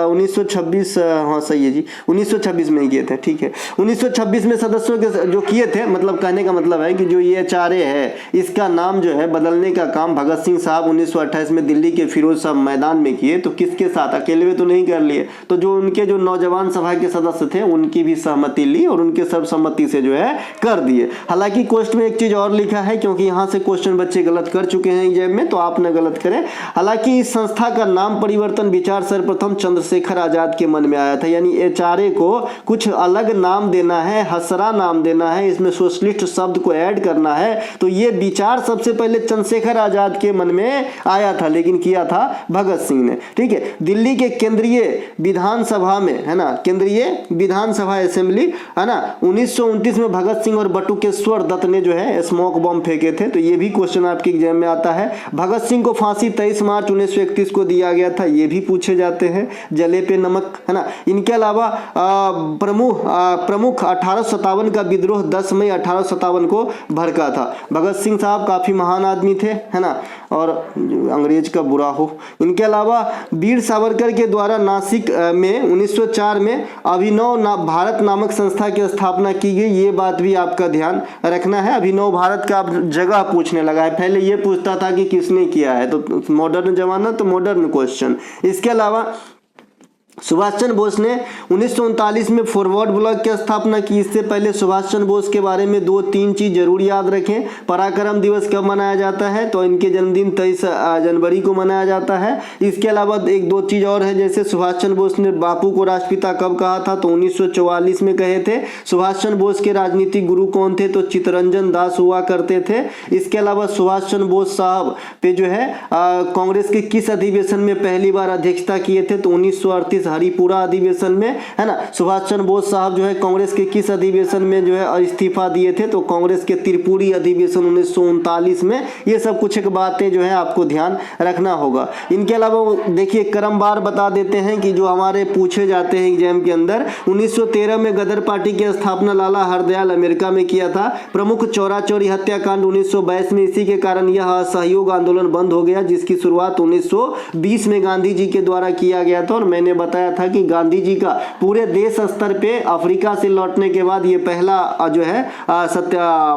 1926, हाँ सही है जी, 1926 में ही किए थे, ठीक है। 1926 में सदस्यों के जो किए थे, मतलब कहने का मतलब है कि जो ये HRA है इसका नाम जो है बदलने का काम भगत सिंह साहब 1928 में दिल्ली के फिरोज शाह मैदान में किए। तो किसके साथ, अकेले में तो नहीं कर लिए, तो जो उनके जो नौजवान सभा के सदस्य थे उनकी भी सहमति ली और उनके सर्वसम्मति से जो है कर दिए। हालांकि क्वेश्चन में एक चीज और लिखा है, क्योंकि यहाँ से क्वेश्चन बच्चे गलत कर चुके हैं एग्जाम में, तो आप न गलत करें। हालांकि इस संस्था का नाम परिवर्तन विचार सर्वप्रथम चंद्रशेखर आजाद के मन में आया था, यानी HRA को कुछ अलग नाम देना है, हसरा नाम देना है, इसमें सोशलिस्ट शब्द को ऐड करना है, तो ये विचार सबसे पहले चंद्रशेखर आजाद के मन में आया था, लेकिन किया था भगत सिंह ने, ठीक है। दिल्ली के केंद्रीय विधानसभा में, है ना, केंद्रीय विधानसभा असेंबली, है ना, 1929 में भगत सिंह और बटुकेश्वर दत्त ने जो है स्मोक बम फेंके थे, तो ये भी क्वेश्चन आपके एग्जाम में आता है। भगत सिंह को फांसी 23 मार्च 1931 को दिया गया था, ये भी पूछे जाते हैं, जले पे नमक, है ना। इनके अलावा प्रमुख 1857 का विद्रोह 10 मई 1857 को भड़का था। भगत सिंह साहब काफी महान आदमी थे, है ना, और अंग्रेज का बुरा हो। इनके अलावा वीर सावरकर के द्वारा नासिक में 1904 में अभिनव भारत नामक संस्था की स्थापना की गई, ये बात भी आपका ध्यान रखना है। अभिनव भारत का अब जगह पूछने लगा है, पहले ये पूछता था कि किसने किया है, तो मॉडर्न जमाना, तो मॉडर्न क्वेश्चन। इसके अलावा सुभाष चंद्र बोस ने 1939 में फॉरवर्ड ब्लॉक की स्थापना की। इससे पहले सुभाष चंद्र बोस के बारे में 2-3 चीज जरूर याद रखें। पराक्रम दिवस कब मनाया जाता है, तो इनके जन्मदिन 23 जनवरी को मनाया जाता है। इसके अलावा 1-2 चीज और है, जैसे सुभाष चंद्र बोस ने बापू को राष्ट्रपिता कब कहा था, तो 1944 में कहे थे। सुभाष चंद्र बोस के राजनीतिक गुरु कौन थे, तो चित्तरंजन दास हुआ करते थे। इसके अलावा सुभाष चंद्र बोस साहब पे जो है कांग्रेस के किस अधिवेशन में पहली बार अध्यक्षता किए थे, तो 1938 हरिपुरा अधिवेशन में, है ना। सुभाष चंद्र बोस साहब जो है कांग्रेस के किस अधिवेशन में जो है इस्तीफा दिए थे, तो कांग्रेस के त्रिपुरी अधिवेशन 1939 में। ये सब कुछ एक बातें जो है आपको ध्यान रखना होगा। इनके अलावा देखिए क्रमवार बता देते हैं कि जो हमारे पूछे जाते हैं एग्जाम के अंदर। 1913 में गदर पार्टी की स्थापना लाला हरदयाल अमेरिका में किया था। प्रमुख चौरा चौरी हत्याकांड 1922 में, इसी के कारण यह असहयोग आंदोलन बंद हो गया, जिसकी शुरुआत 1920 में गांधी जी के द्वारा किया गया था। और मैंने बताया था कि गांधी जी का पूरे देश स्तर पे अफ्रीका से लौटने के बाद ये पहला जो है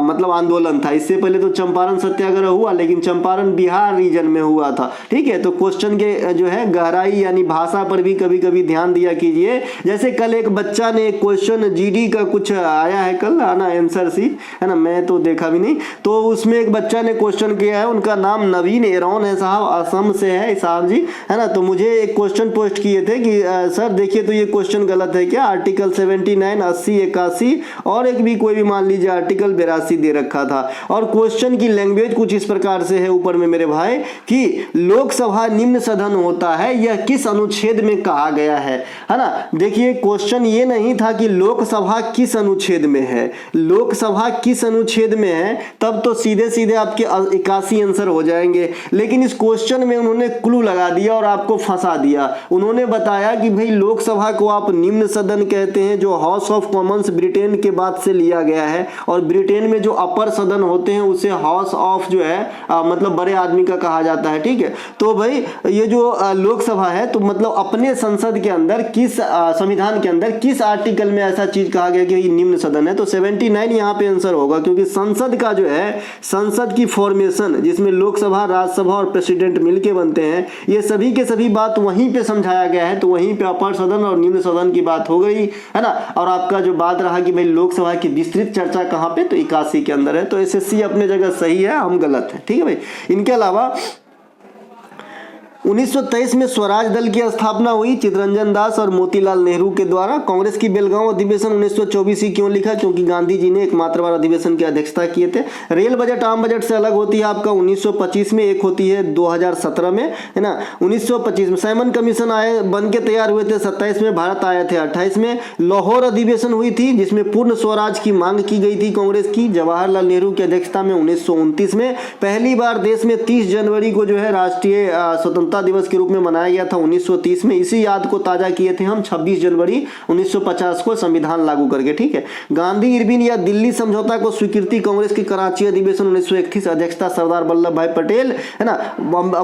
मतलब आंदोलन था। इससे पहले तो चंपारण सत्याग्रह हुआ, लेकिन चंपारण बिहार रीजन में हुआ था, ठीक है। तो क्वेश्चन के जो है गहराई यानी भाषा पर भी कभी कभी ध्यान दिया कीजिए। जैसे कल एक बच्चा ने क्वेश्चन GD का कुछ आया है कल, आना आंसर शीट, है ना, मैं तो देखा भी नहीं, तो उसमें एक बच्चा ने क्वेश्चन किया है, उनका नाम नवीन एरौन है साहब, असम से है साहब जी, है ना। तो मुझे एक क्वेश्चन पोस्ट किए थे कि सर देखिए तो ये क्वेश्चन गलत है क्या, आर्टिकल 79, 80, 81 और एक भी कोई भी मान लीजिए आर्टिकल 82 दे रखा था। और क्वेश्चन की लैंग्वेज कुछ इस प्रकार से है ऊपर में मेरे भाई कि लोकसभा निम्न सदन होता है, यह किस अनुच्छेद में कहा गया है ना। देखिए क्वेश्चन ये नहीं था कि लोकसभा किस अनुच्छेद में है, लोकसभा किस अनुच्छेद में है, तब तो सीधे सीधे आपके 81 आंसर हो जाएंगे। लेकिन इस क्वेश्चन में उन्होंने क्लू लगा दिया और आपको फंसा दिया। उन्होंने बताया कि भाई लोकसभा को आप निम्न सदन कहते हैं, जो हाउस ऑफ कॉमन्स ब्रिटेन के बाद से लिया गया है, और ब्रिटेन में जो अपर सदन होते हैं उसे हाउस ऑफ जो है मतलब बड़े आदमी का कहा जाता है, ठीक है। तो भाई ये जो लोकसभा है, तो मतलब अपने संसद के अंदर किस संविधान के अंदर किस आर्टिकल में ऐसा चीज कहा गया कि निम्न सदन है, तो 79 यहाँ पे आंसर होगा, क्योंकि संसद का जो है संसद की फॉर्मेशन जिसमें लोकसभा, राज्यसभा और प्रेसिडेंट मिलके बनते हैं, ये सभी के सभी बात वहीं पे समझाया गया है। तो वहीं पे अपर सदन और निम्न सदन की बात हो गई, है ना। और आपका जो बात रहा कि भाई लोकसभा की विस्तृत चर्चा कहाँ पे, तो 81 के अंदर है। तो SSC अपने जगह सही है, हम गलत है, ठीक है भाई। इनके अलावा 1923 में स्वराज दल की स्थापना हुई चित्तरंजन दास और मोतीलाल नेहरू के द्वारा। कांग्रेस की बेलगांव अधिवेशन 1924 ही क्यों लिखा? क्योंकि गांधी जी ने एकमात्र बार अधिवेशन की अध्यक्षता किए थे। रेल बजट आम बजट से अलग होती है आपका 1925 में, एक होती है 2017 में, है ना। 1925 में साइमन कमीशन आए, बन के तैयार हुए थे। 27 में भारत आए थे। 28 में लाहौर अधिवेशन हुई थी जिसमें पूर्ण स्वराज की मांग की गई थी कांग्रेस की, जवाहरलाल नेहरू की अध्यक्षता में। 1929 में पहली बार देश में 30 जनवरी को जो है राष्ट्रीय स्वतंत्रता दिवस के रूप में मनाया गया था 1930 में। इसी याद को ताजा किए थे हम 26 जनवरी 1950 को संविधान लागू करके, ठीक है। गांधी इरविन या दिल्ली समझौता को स्वीकृति कांग्रेस की कराची अधिवेशन 1931, अध्यक्षता सरदार वल्लभ भाई पटेल, है ना।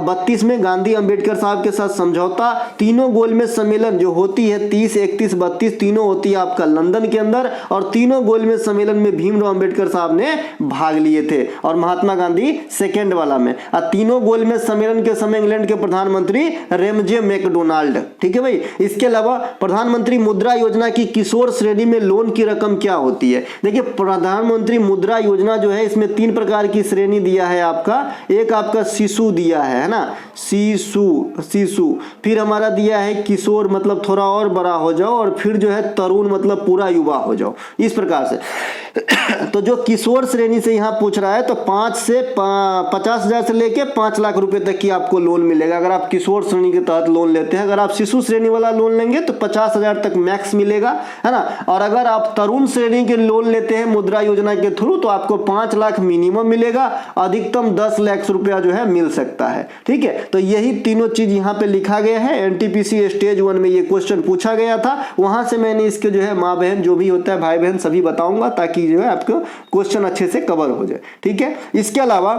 32 में गांधी अंबेडकर साहब के साथ समझौता। तीनों गोलमेज सम्मेलन जो होती है 30, 31, 32 तीनों होती है आपका लंदन के अंदर, और तीनों गोलमेज सम्मेलन में भीमराव अंबेडकर साहब ने भाग लिए थे और महात्मा गांधी सेकेंड वाला में। तीनों गोलमेज सम्मेलन के समय इंग्लैंड के प्रधानमंत्री रेमजे मैकडोनाल्ड, ठीक है भाई। इसके अलावा प्रधानमंत्री मुद्रा योजना की किशोर श्रेणी में लोन की रकम क्या होती है? देखिए प्रधानमंत्री मुद्रा योजना जो है इसमें 3 प्रकार की श्रेणी दिया है आपका। एक आपका शिशु दिया है ना, शिशु, फिर हमारा दिया है किशोर मतलब थोड़ा और बड़ा हो जाओ, और फिर जो है तरुण मतलब पूरा युवा हो जाओ, इस प्रकार से। तो जो किशोर श्रेणी से यहाँ पूछ रहा है तो 5 से 50,000 से लेके 5 लाख रुपए तक की आपको लोन मिलेगा अगर आप किशोर श्रेणी के तहत लोन लेते हैं। अगर आप शिशु श्रेणी वाला लोन लेंगे तो 50,000 तक मैक्स मिलेगा, है ना। और अगर आप तरुण श्रेणी के लोन लेते हैं मुद्रा योजना के थ्रू तो आपको 5 लाख मिनिमम मिलेगा, अधिकतम 10 लाख रुपया जो है मिल सकता है, ठीक है। तो यही तीनों चीज यहाँ पे लिखा गया है। एनटीपीसी स्टेज 1 में ये क्वेश्चन पूछा गया था, वहां से मैंने इसके जो है माँ बहन जो भी होता है भाई बहन सभी बताऊंगा ताकि जो है आपको क्वेश्चन अच्छे से कवर हो जाए, ठीक है। इसके अलावा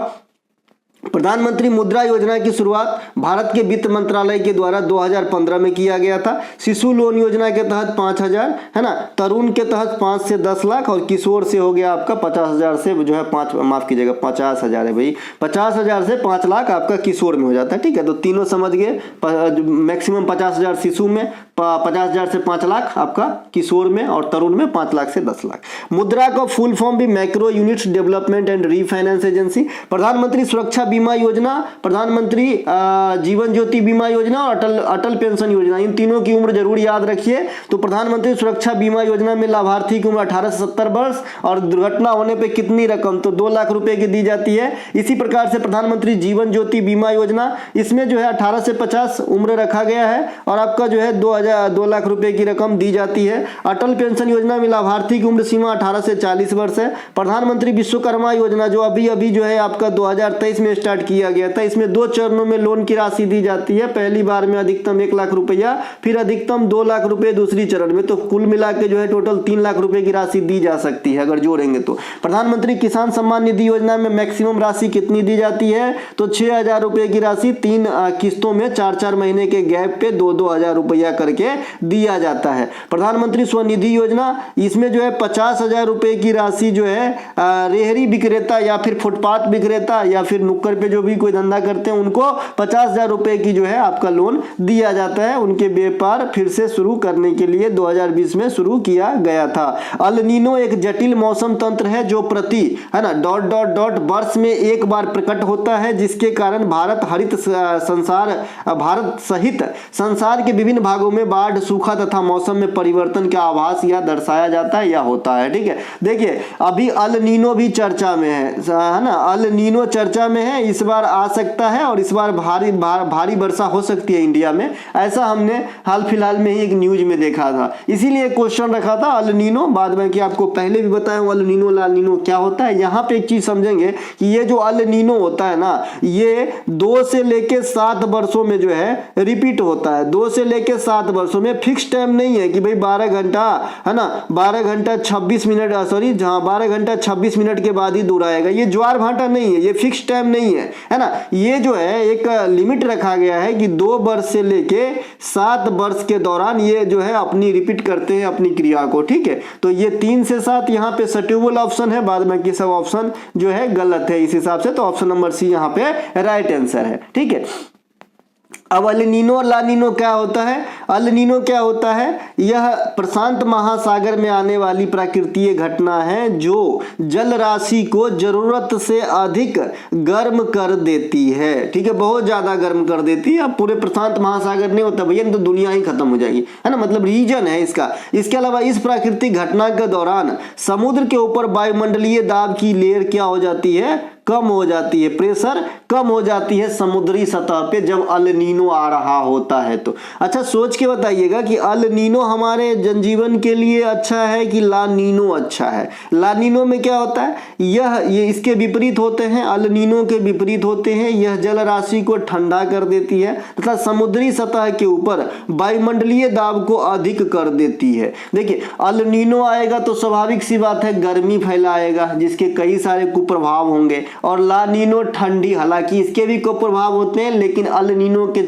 प्रधानमंत्री मुद्रा योजना की शुरुआत भारत के वित्त मंत्रालय के द्वारा 2015 में किया गया था। शिशु लोन योजना के तहत 5,000, है ना, तरुण के तहत 5 से 10 लाख और किशोर से हो गया आपका 50,000 से जो है 50,000 है भाई, 50,000 से 5 लाख आपका किशोर में हो जाता है, ठीक है। तो तीनों समझ गए, मैक्सिमम 50,000 शिशु में, 50,000 से 5 लाख आपका किशोर में, और तरुण में 5 लाख से 10 लाख। मुद्रा का फुल फॉर्म भी macro units development and refinance agency. प्रधानमंत्री सुरक्षा बीमा योजना, प्रधानमंत्री जीवन ज्योति बीमा योजना और अटल पेंशन योजना, इन तीनों की उम्र जरूर याद रखिए। तो प्रधानमंत्री सुरक्षा बीमा योजना में लाभार्थी की उम्र 18 से 70 वर्ष और दुर्घटना होने पे कितनी रकम, तो 2 लाख रुपए की दी जाती है। इसी प्रकार से प्रधानमंत्री जीवन ज्योति बीमा योजना, इसमें जो है 18 से 50 उम्र रखा गया है और आपका जो है 2 लाख रुपए की रकम दी जाती है। अटल पेंशन योजना में लाभार्थी की उम्र सीमा 18 से 40 वर्ष है। प्रधानमंत्री विश्वकर्मा योजना जो अभी जो है आपका 2023 में स्टार्ट किया गया था, इसमें 2 चरणों में लोन की राशि दी जाती है। पहली बार में अधिकतम 1 लाख रुपया, फिर अधिकतम 2 लाख रुपए दूसरी चरण में, तो कुल मिला के जो है टोटल 3 लाख रुपए की राशि दी जा सकती है अगर जोड़ेंगे तो। प्रधानमंत्री किसान सम्मान निधि योजना में मैक्सिमम राशि कितनी दी जाती है, तो 6,000 रुपए की राशि 3 किस्तों में 4-4 महीने के गैप पे 2-2 हजार रुपया करके दिया जाता है। प्रधानमंत्री स्वनिधि योजना, इसमें जो है 50,000 रुपए की राशि जो है रेहड़ी विक्रेता या फिर फुटपाथ विक्रेता या फिर नुक्कड़ पे जो भी कोई धंधा करते हैं उनको 50,000 रुपए की जो है आपका लोन दिया जाता है, उनके व्यापार फिर से शुरू करने के लिए 2020 में शुरू किया गया था। अल नीनो एक जटिल मौसम तंत्र है जो प्रति, है ना, ... वर्ष में एक बार प्रकट होता है, जिसके कारण भारत सहित संसार के विभिन्न भागों में बाढ़, सूखा तथा मौसम में परिवर्तन का आभास या दर्शाया जाता है या होता है, ठीक है। देखिए अभी अल नीनो भी चर्चा में है ना, अल नीनो चर्चा में है, इस बार आ सकता है और इस बार भारी वर्षा हो सकती है इंडिया में, ऐसा हमने हाल फिलहाल में ही एक न्यूज में देखा था, इसीलिए क्वेश्चन रखा था अल नीनो। बाद में कि आपको पहले भी बताया हूं अल नीनो लाल नीनो क्या होता है। यहाँ पे एक चीज समझेंगे कि ये जो अल नीनो होता है ना, ये 2 से लेके 7 वर्षों में जो है रिपीट होता है। 2 से लेके 7 वर्षों में, फिक्स टाइम नहीं है कि भाई 12 घंटा, है ना, 12 घंटा 26 मिनट, सॉरी जहां 12 घंटा 26 मिनट के बाद ही दूर आएगा, ये ज्वार भाटा नहीं है, ये फिक्स टाइम नहीं है ना। ये जो है एक लिमिट रखा गया है कि 2 वर्ष से लेके 7 वर्ष के दौरान ये जो है अपनी रिपीट करते हैं अपनी क्रिया को, ठीक है। तो ये 3 से 7 यहाँ पे सट्यूबल ऑप्शन है, बाद में कि सब ऑप्शन जो है गलत है इस हिसाब से, तो ऑप्शन नंबर सी यहाँ पे राइट आंसर है, ठीक है। अब अल नीनो और ला नीनो क्या होता है? अल नीनो क्या होता है? यह प्रशांत महासागर में आने वाली प्राकृतिक घटना है जो जल राशि को जरूरत से अधिक गर्म कर देती है। ठीक है, बहुत ज्यादा गर्म कर देती है। अब पूरे प्रशांत महासागर नहीं होता भैया, तो दुनिया ही खत्म हो जाएगी, है ना, मतलब रीजन है इसका। इसके अलावा इस प्राकृतिक घटना के दौरान समुद्र के ऊपर वायुमंडलीय दाब की लेयर क्या हो जाती है? कम हो जाती है, प्रेशर कम हो जाती है समुद्री सतह पे जब अल नीनो आ रहा होता है तो। अच्छा, सोच के बताइएगा कि अल नीनो हमारे जनजीवन के लिए अच्छा है कि ला नीनो अच्छा है? ला नीनो में क्या होता है? ये इसके विपरीत होते हैं, अल नीनो के विपरीत होते हैं। यह जल राशि को ठंडा कर देती है तथा समुद्री सतह के ऊपर वायुमंडलीय दाब को अधिक कर देती है। देखिए, अल नीनो आएगा तो स्वाभाविक सी बात है गर्मी फैलाएगा, जिसके कई सारे कुप्रभाव होंगे। और ला नीनो ठंडी, हालांकि इसके भी कुप्रभाव होते हैं लेकिन अल नीनो के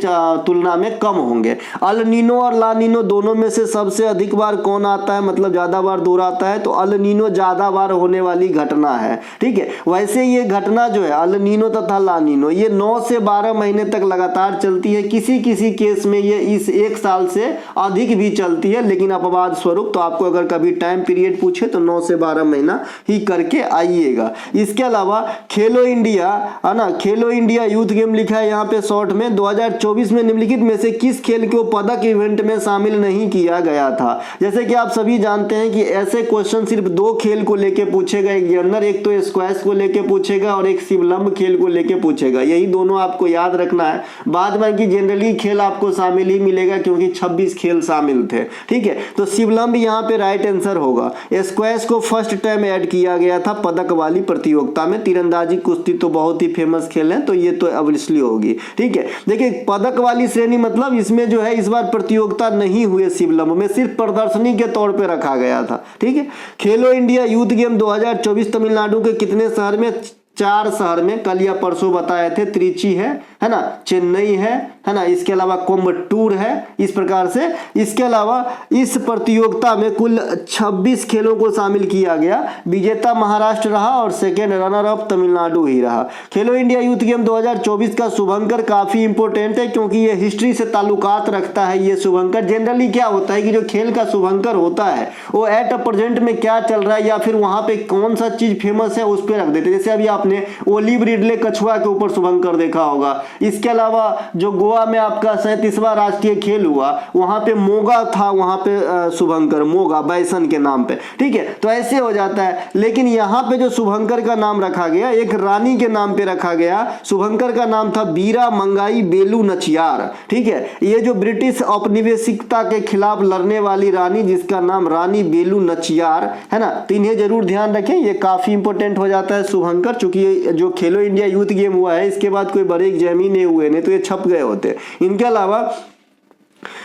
तुलना में कम होंगे। अल नीनो और ला नीनो दोनों में से सबसे अधिक बार कौन आता है, मतलब ज्यादा बार दोहराता है? तो अल नीनो ज्यादा बार होने वाली घटना है। ठीक है, वैसे ये घटना जो है अल नीनो तथा ला नीनो, ये 9 से 12 महीने तक लगातार चलती है। किसी किसी केस में ये इस 1 साल से अधिक भी चलती है, लेकिन अपवाद स्वरूप। तो आपको अगर कभी टाइम पीरियड पूछे तो 9 से 12 महीना ही करके आइएगा। इसके अलावा खेलो इंडिया, है ना, खेलो इंडिया यूथ गेम लिखा है यहाँ पे शॉर्ट में। 2024 में निम्नलिखित में से किस खेल को पदक इवेंट में शामिल नहीं किया गया था? जैसे कि आप सभी जानते हैं कि ऐसे क्वेश्चन सिर्फ 2 खेल को लेके पूछेगा एग्जामिनर, एक तो स्क्वैश को लेके पूछेगा और एक शिवलंब खेल को लेके पूछेगा। यही दोनों आपको याद रखना है। बाद में कि जनरली खेल आपको शामिल ही मिलेगा क्योंकि 26 खेल शामिल थे। ठीक है, तो शिवलंब यहाँ पे राइट आंसर होगा। स्क्वैश को फर्स्ट टाइम ऐड किया गया था पदक वाली प्रतियोगिता में। तीरंदाजी, कुश्ती तो बहुत ही फेमस खेल है, तो ये तो ऑब्वियसली होगी। ठीक है, देखिए पदक वाली श्रेणी मतलब इसमें जो है इस बार प्रतियोगिता नहीं हुई, शिवलंब में सिर्फ प्रदर्शनी के तौर पे रखा गया था। ठीक है, खेलो इंडिया यूथ गेम 2024 तमिलनाडु के कितने शहर में? 4 शहर में, कल या परसों बताए थे। त्रिची है ना, चेन्नई है ना, इसके अलावा कोयम्बटूर है, इस प्रकार से। इसके अलावा इस प्रतियोगिता में कुल 26 खेलों को शामिल किया गया। विजेता महाराष्ट्र रहा और सेकेंड रनर अप तमिलनाडु ही रहा। खेलो इंडिया यूथ गेम 2024 का शुभंकर काफी इंपॉर्टेंट है क्योंकि ये हिस्ट्री से ताल्लुकात रखता है। ये शुभंकर जनरली क्या होता है कि जो खेल का शुभंकर होता है वो एट अ प्रेजेंट में क्या चल रहा है या फिर वहां पे कौन सा चीज फेमस है उस पर रख देते हैं। जैसे अभी आपने ओलिव रिडले कछुआ के ऊपर शुभंकर देखा होगा। इसके अलावा जो गोवा में आपका 37वां राष्ट्रीय खेल हुआ वहां पे मोगा था, वहां पे शुभंकर, मोगा बैसन के नाम पे। ठीक है, तो ऐसे हो जाता है। लेकिन यहाँ पे जो शुभंकर का नाम रखा गया एक रानी के नाम पे रखा गया। शुभंकर का नाम था बीरा मंगाई बेलू नचियार। ठीक है, ये जो ब्रिटिश औपनिवेशिकता के खिलाफ लड़ने वाली रानी जिसका नाम रानी बेलू नचियार है ना, तो इन्हें जरूर ध्यान रखें, ये काफी इंपॉर्टेंट हो जाता है शुभंकर। चूंकि जो खेलो इंडिया यूथ गेम हुआ है इसके बाद कोई बड़े एग्जाम ही नहीं हुए, नहीं तो ये छप गए होते। इनके अलावा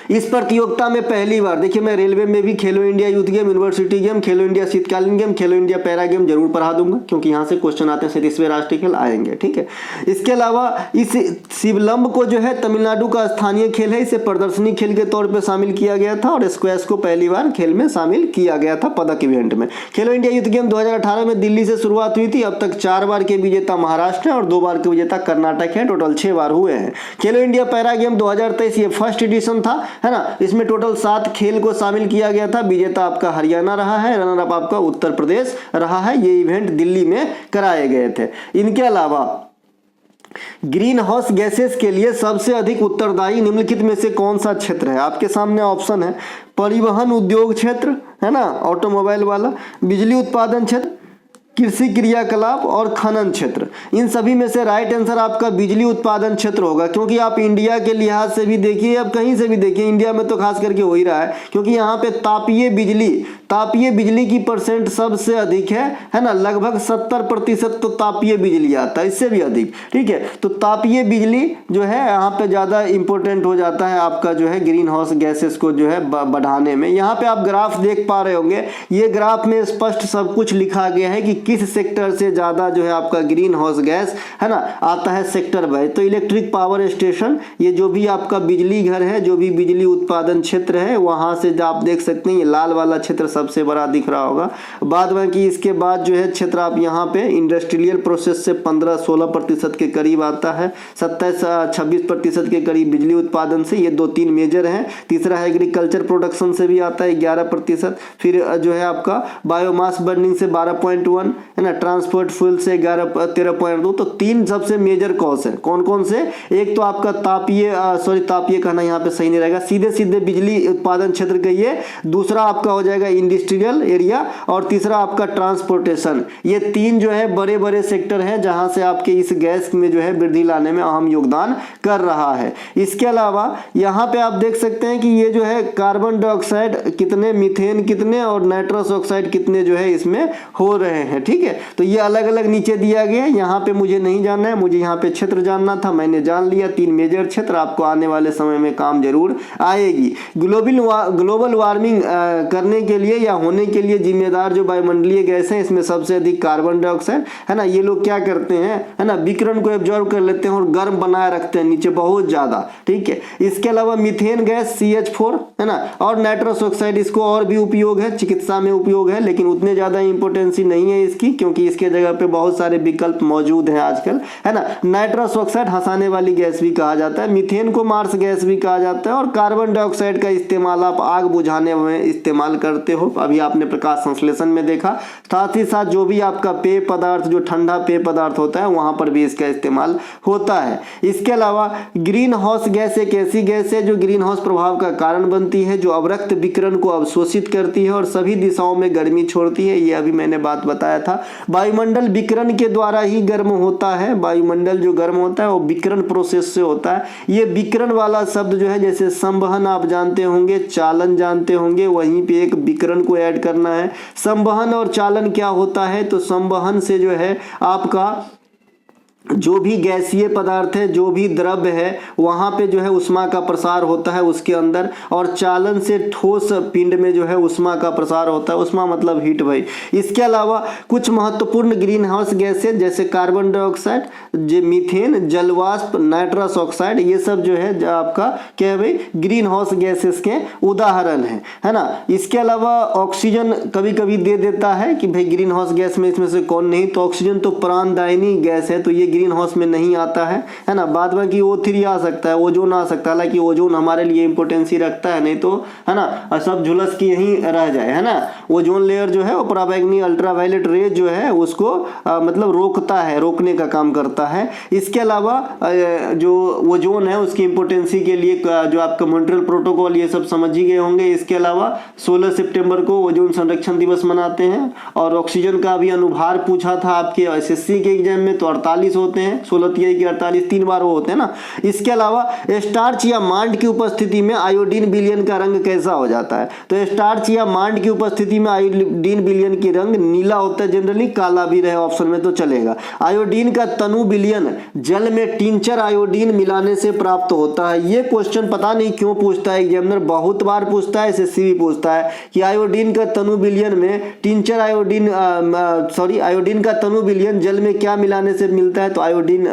इस प्रतियोगिता में पहली बार, देखिए मैं रेलवे में भी खेलो India youth game, university game, खेलो इंडिया शीतकालीन गेम, खेलो इंडिया पैरा गेम जरूर पढ़ा दूंगा क्योंकि यहाँ से क्वेश्चन आते हैं। 37वें राष्ट्रीय खेल आएंगे। ठीक है, इसके अलावा इस शिवलंब को जो है तमिलनाडु का स्थानीय खेल है, इसे प्रदर्शनी खेल के तौर पर शामिल किया गया था और स्क्वैश को पहली बार खेल में शामिल किया गया था पदक इवेंट में। खेलो इंडिया यूथ गेम 2018 में दिल्ली से शुरुआत हुई थी। अब तक 4 बार के विजेता महाराष्ट्र है और 2 बार के विजेता कर्नाटक है। टोटल 6 बार हुए हैं। खेलो इंडिया पैरा गेम 2023 ये फर्स्ट एडिशन था, है ना। इसमें टोटल 7 खेल को शामिल किया गया था। विजेता आपका हरियाणा रहा है, रनर अप आपका उत्तर प्रदेश रहा है। ये इवेंट दिल्ली में कराए गए थे। इनके अलावा ग्रीन हाउस गैसेस के लिए सबसे अधिक उत्तरदायी निम्नलिखित में से कौन सा क्षेत्र है? आपके सामने ऑप्शन है परिवहन उद्योग क्षेत्र, है ना, ऑटोमोबाइल वाला, बिजली उत्पादन क्षेत्र, कृषि क्रियाकलाप और खनन क्षेत्र। इन सभी में से राइट आंसर आपका बिजली उत्पादन क्षेत्र होगा क्योंकि आप इंडिया के लिहाज से भी देखिए, अब कहीं से भी देखिए, इंडिया में तो खास करके हो ही रहा है क्योंकि यहाँ पे तापीय बिजली की परसेंट सबसे अधिक है ना, लगभग 70% तो तापीय बिजली आता है, इससे भी अधिक। ठीक है, तो तापीय बिजली जो है यहाँ पे ज़्यादा इंपॉर्टेंट हो जाता है आपका जो है ग्रीन हाउस गैसेस को जो है बढ़ाने में। यहाँ पे आप ग्राफ देख पा रहे होंगे, ये ग्राफ में स्पष्ट सब कुछ लिखा गया है कि किस सेक्टर से ज़्यादा जो है आपका ग्रीन हाउस गैस है ना आता है सेक्टर वाइज। तो इलेक्ट्रिक पावर स्टेशन, ये जो भी आपका बिजली घर है, जो भी बिजली उत्पादन क्षेत्र है, वहाँ से आप देख सकते हैं ये लाल वाला क्षेत्र सबसे बड़ा दिख रहा होगा। बाद बाकी इसके बाद जो है क्षेत्र आप यहाँ पे इंडस्ट्रियल प्रोसेस से 15-16% के करीब आता है, 27-26% के करीब बिजली उत्पादन से, ये 2-3 मेजर हैं। तीसरा है एग्रीकल्चर प्रोडक्शन से भी आता है 11%, फिर जो है आपका बायोमास बर्निंग से 12.1 है ना, ट्रांसपोर्ट फ्यूल से 13.2। तो 3 सबसे मेजर कॉज है। कौन कौन से? एक तो आपका तापीय कहना यहाँ पे सही नहीं रहेगा, सीधे सीधे बिजली उत्पादन क्षेत्र का ये, दूसरा आपका हो जाएगा इंडस्ट्रियल एरिया, और तीसरा आपका ट्रांसपोर्टेशन। ये 3 जो है बड़े बड़े सेक्टर हैं जहां से आपके इस गैस में जो है वृद्धि लाने में अहम योगदान कर रहा है। इसके अलावा यहाँ पे आप देख सकते हैं कि ये जो है कार्बन डाइऑक्साइड कितने, मीथेन कितने और नाइट्रस ऑक्साइड कितने जो है इसमें हो रहे हैं। ठीक है, तो ये अलग अलग नीचे दिया गया है। यहाँ पे मुझे नहीं जानना है, मुझे यहाँ पे क्षेत्र जानना था, मैंने जान लिया। 3 मेजर क्षेत्र आपको आने वाले समय में काम जरूर आएगी। ग्लोबल वार्मिंग करने के लिए या होने के लिए जिम्मेदार जो वायुमंडलीय गैस है, इसमें सबसे अधिक कार्बन डाइऑक्साइड है ना, ये लोग क्या करते हैं है ना, विकिरण को एब्जॉर्ब कर लेते हैं और गर्म बनाए रखते हैं नीचे बहुत ज्यादा। ठीक है, इसके अलावा मीथेन गैस CH4 है ना, और नाइट्रस ऑक्साइड, इसको और भी उपयोग है, चिकित्सा में उपयोग है, लेकिन उतने ज्यादा इंपोर्टेंसी नहीं है इसकी, क्योंकि इसके जगह पे बहुत सारे विकल्प मौजूद हैं आजकल है ना। नाइट्रस ऑक्साइड हंसाने वाली गैस भी कहा जाता है, मीथेन को मार्स गैस भी कहा जाता है, और कार्बन डाइऑक्साइड का इस्तेमाल आप आग बुझाने में इस्तेमाल करते हो, अभी आपने प्रकाश संश्लेषण में देखा। साथ ही साथ जो भी आपका पेय पदार्थ, जो ठंडा पेय पदार्थ होता है, वहां पर भी इसका इस्तेमाल होता है। इसके अलावा ग्रीन हाउस गैस एक ऐसी गैस है जो ग्रीन हाउस प्रभाव का कारण बनती है, जो अवरक्त विकिरण को अवशोषित करती है और सभी दिशाओं में गर्मी छोड़ती है। ये अभी मैंने बात बताया था। वायुमंडल विकिरण के द्वारा ही गर्म होता है, वायुमंडल जो गर्म होता है वो विकिरण प्रोसेस से होता है। ये विकिरण वाला शब्द जो है, जैसे संवहन आप जानते होंगे, चालन जानते होंगे, वहीं पे एक विकिरण को ऐड करना है। संवहन और चालन क्या होता है? तो संवहन से जो है आपका जो भी गैसीय पदार्थ है, जो भी द्रव्य है, वहां पे जो है उष्मा का प्रसार होता है उसके अंदर, और चालन से ठोस पिंड में जो है उष्मा का प्रसार होता है। उष्मा मतलब हीट भाई। इसके अलावा कुछ महत्वपूर्ण ग्रीन हाउस गैसें जैसे कार्बन डाइऑक्साइड, मीथेन, जलवाष्प, नाइट्रस ऑक्साइड, ये सब जो है आपका क्या है भाई, ग्रीन हाउस गैसेस के उदाहरण है ना। इसके अलावा ऑक्सीजन कभी कभी दे देता है कि भाई ग्रीन हाउस गैस में इसमें से कौन नहीं, तो ऑक्सीजन तो प्राणदायिनी गैस है, तो ये ग्रीन हाउस में नहीं आता है ना। बाद बाकी O3 आ सकता है, ओजोन आ सकता है, हालांकि ओजोन हमारे लिए इंपोर्टेंसी रखता है, नहीं तो है ना सब झुलस की यहीं रह जाए है ना। ओजोन लेयर जो है वो पराबैंगनी अल्ट्रावायलेट रेज जो है उसको मतलब रोकता है, रोकने का काम करता है। इसके अलावा जो ओजोन है उसकी इंपोर्टेंसी के लिए जो आपका मॉन्ट्रियल प्रोटोकॉल ये सब समझ ही गए होंगे। इसके अलावा 16 सितंबर को ओजोन संरक्षण दिवस मनाते हैं। और ऑक्सीजन का भी अनुभार पूछा था आपके SSC के एग्जाम में, तो 48 होते हैं, 16 तिहाई के 48, 3 बार वो होते हैं ना। इसके अलावा स्टार्च या मांड की उपस्थिति में आयोडीन विलयन का रंग कैसा हो जाता है? तो स्टार्च या मांड की उपस्थिति में आयोडीन विलयन की रंग नीला होता है, जनरली काला भी रहे ऑप्शन में तो चलेगा। आयोडीन का तनु विलयन जल में टिंचर आयोडीन मिलाने से प्राप्त होता है। ये क्वेश्चन पता नहीं क्यों पूछता है एग्जामिनर, बहुत बार पूछता है, SSC भी पूछता है कि आयोडीन का तनु विलयन में टिंचर आयोडीन का तनु विलयन जल में क्या मिलाने से मिलता है? तो आयोडीन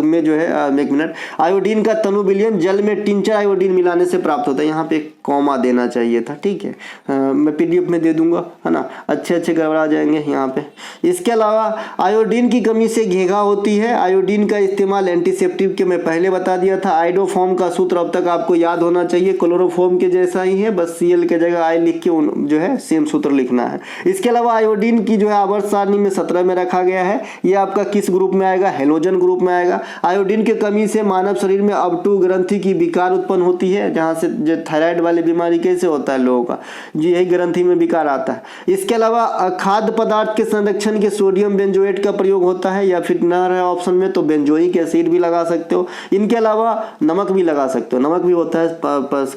में जो है एक मिनट, आयोडीन का तनु विलयन जल में टिंचर आयोडीन मिलाने से प्राप्त होता है। यहाँ पे कॉमा देना चाहिए था, ठीक है, मैं PDF में दे दूंगा है ना, अच्छे गड़बड़ा जाएंगे यहाँ पे। इसके अलावा आयोडीन की कमी से घेघा होती है। आयोडीन का इस्तेमाल एंटीसेप्टिक के मैं पहले बता दिया था। आइडोफॉर्म का सूत्र अब तक आपको याद होना चाहिए, क्लोरोफॉर्म के जैसा ही है, बस Cl के जगह I लिख के जो है सेम सूत्र लिखना है। इसके अलावा आयोडीन की जो है आवर्त सारणी में 17 में रखा गया है। ये आपका किस ग्रुप में आएगा? हेलोजन ग्रुप में आएगा। आयोडीन की कमी से मानव शरीर में अबटू ग्रंथि की विकार उत्पन्न होती है, जहां से जो थायराइड वाली बीमारी कैसे होता है लोगों का, जी यही ग्रंथि में विकार आता है। इसके अलावा खाद्य पदार्थ के संरक्षण के सोडियम बेंजोएट का प्रयोग होता है, या फिर न रहे ऑप्शन में तो बेंजोइक एसिड भी लगा सकते हो। इनके अलावा नमक भी लगा सकते हो, नमक भी होता है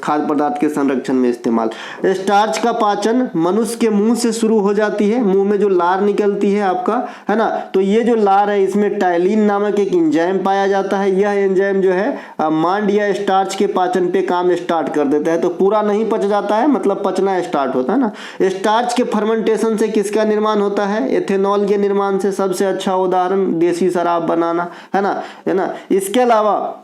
खाद्य पदार्थ के संरक्षण में इस्तेमाल। स्टार्च का पाचन मनुष्य के मुंह से शुरू हो जाती है, मुंह में जो लार निकलती है आपका है ना, तो ये जो लार है इसमें टाइलिन प्रोलीन नामक एक एंजाइम पाया जाता है। यह एंजाइम जो है मांड या स्टार्च के पाचन पे काम स्टार्ट कर देता है। तो पूरा नहीं पच जाता है, मतलब पचना स्टार्ट होता है ना। स्टार्च के फर्मेंटेशन से किसका निर्माण होता है? एथेनॉल के निर्माण से। सबसे अच्छा उदाहरण देसी शराब बनाना, है ना। इसके अलावा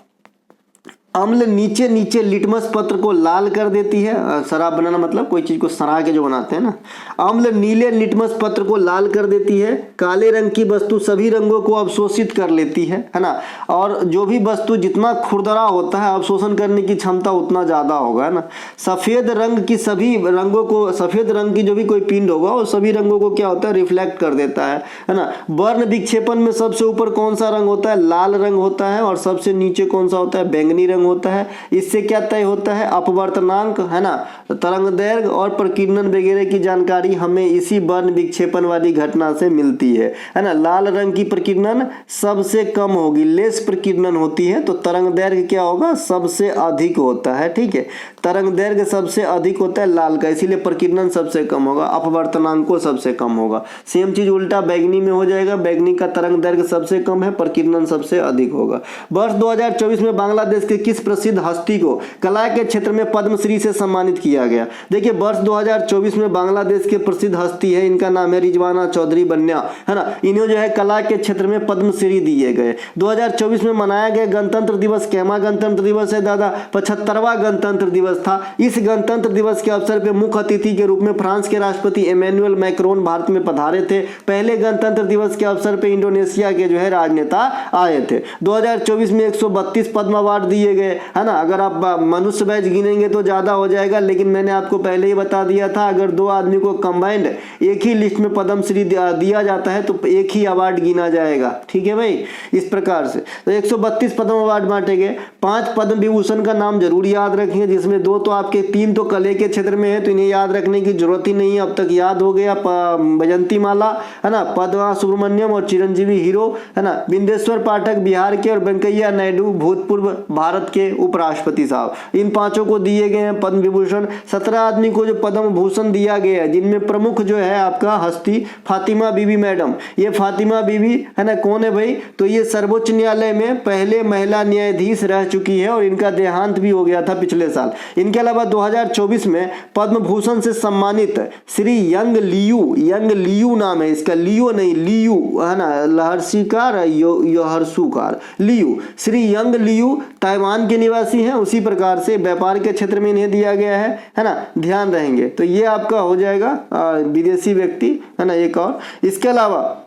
अम्ल नीचे नीचे लिटमस पत्र को लाल कर देती है। शराब बनाना मतलब कोई चीज को सड़ा के जो बनाते हैं ना। अम्ल नीले लिटमस पत्र को लाल कर देती है। काले रंग की वस्तु सभी रंगों को अवशोषित कर लेती है ना। और जो भी वस्तु जितना खुरदरा होता है अवशोषण करने की क्षमता उतना ज्यादा होगा, है ना। सफेद रंग की सभी रंगों को, सफेद रंग की जो भी कोई पिंड होगा वो सभी रंगों को क्या होता है? रिफ्लेक्ट कर देता है ना। वर्ण विक्षेपण में सबसे ऊपर कौन सा रंग होता है? लाल रंग होता है। और सबसे नीचे कौन सा होता है? बैंगनी रंग होता है। इससे क्या तय होता है? अपवर्तनांक, है ना। तरंग दैर्घ्य और प्रकीर्णन वगैरह की जानकारी हमें इसी वर्ण विक्षेपण वाली घटना से मिलती है ना। लाल रंग की प्रकीर्णन सबसे कम होगी, लेस प्रकीर्णन होती है। तो तरंग दैर्घ्य क्या होगा? सबसे अधिक होता है, ठीक है। तरंग दैर्घ्य सबसे अधिक होता है लाल का, इसीलिए प्रकीर्णन सबसे कम होगा, अपवर्तनांक सबसे कम होगा। सेम चीज उल्टा बैगनी में हो जाएगा। बैगनी का तरंग दैर्घ्य सबसे कम है, प्रकीर्णन सबसे अधिक होगा। वर्ष 2024 में बांग्लादेश के किस प्रसिद्ध हस्ती को कला के क्षेत्र में पद्मश्री से सम्मानित किया गया? देखिए वर्ष 2024 में बांग्लादेश के प्रसिद्ध हस्ती है, इनका नाम है रिजवाना चौधरी बन्या, है ना। इन्हें जो है कला के क्षेत्र में पद्मश्री दिए गए। 2024 में मनाया गया गणतंत्र दिवस कैमा गणतंत्र दिवस है दादा? 75वां गणतंत्र दिवस था। इस गणतंत्र दिवस के अवसर पर मुख्य अतिथि के रूप में फ्रांस के राष्ट्रपति इमैनुअल मैक्रोन भारत में पधारे थे। पहले गणतंत्र दिवस के अवसर पर इंडोनेशिया के जो है राजनेता आए थे। 2024 में 132 पद्म अवार्ड दिए गए, है ना। अगर आप मनुष्य बैच गिनेंगे तो ज्यादा हो जाएगा, लेकिन मैंने आपको पहले ही बता दिया था अगर दो आदमी को कंबाइंड एक ही लिस्ट में पद्मश्री दिया जाता है तो एक ही अवार्ड गिना जाएगा, ठीक है भाई। इस प्रकार से तो 132 पद्म अवार्ड बांटे गए। 5 पद्म विभूषण का नाम जरूर याद रखें, जिसमें 2 तो आपके, 3 तो कले के क्षेत्र में है तो इन्हें याद रखने की जरूरत ही नहीं है, अब तक याद हो गया। वैजंती माला, है ना, पद्मा सुब्रमण्यम और चिरंजीवी हीरो, है ना। बिंदेश्वर पाठक बिहार के और वेंकैया नायडू भूतपूर्व भारत के उपराष्ट्रपति साहब, इन 5 को दिए गए हैं पद्म विभूषण। 17 आदमी को जो पद्म भूषण दिया गया है, जिनमें प्रमुख जो है आपका हस्ती फातिमा बीबी मैडम। ये फातिमा बीबी, है ना, कौन है भाई? तो ये सर्वोच्च न्यायालय में पहले महिला न्यायाधीश रह चुकी है और इनका देहांत भी हो गया था पिछले साल। इनके अलावा 2024 में पद्म भूषण से सम्मानित श्री यंग लियू नाम है इसका, लियो नहीं लियू, है ना, लहर्षिकार यहर्षुकार Liu, Shri Yang Liu Taiwan के निवासी हैं। उसी प्रकार से व्यापार के क्षेत्र में इन्हें दिया गया है ना, ध्यान रहेंगे। तो ये आपका हो जाएगा विदेशी व्यक्ति, है ना। एक और इसके अलावा,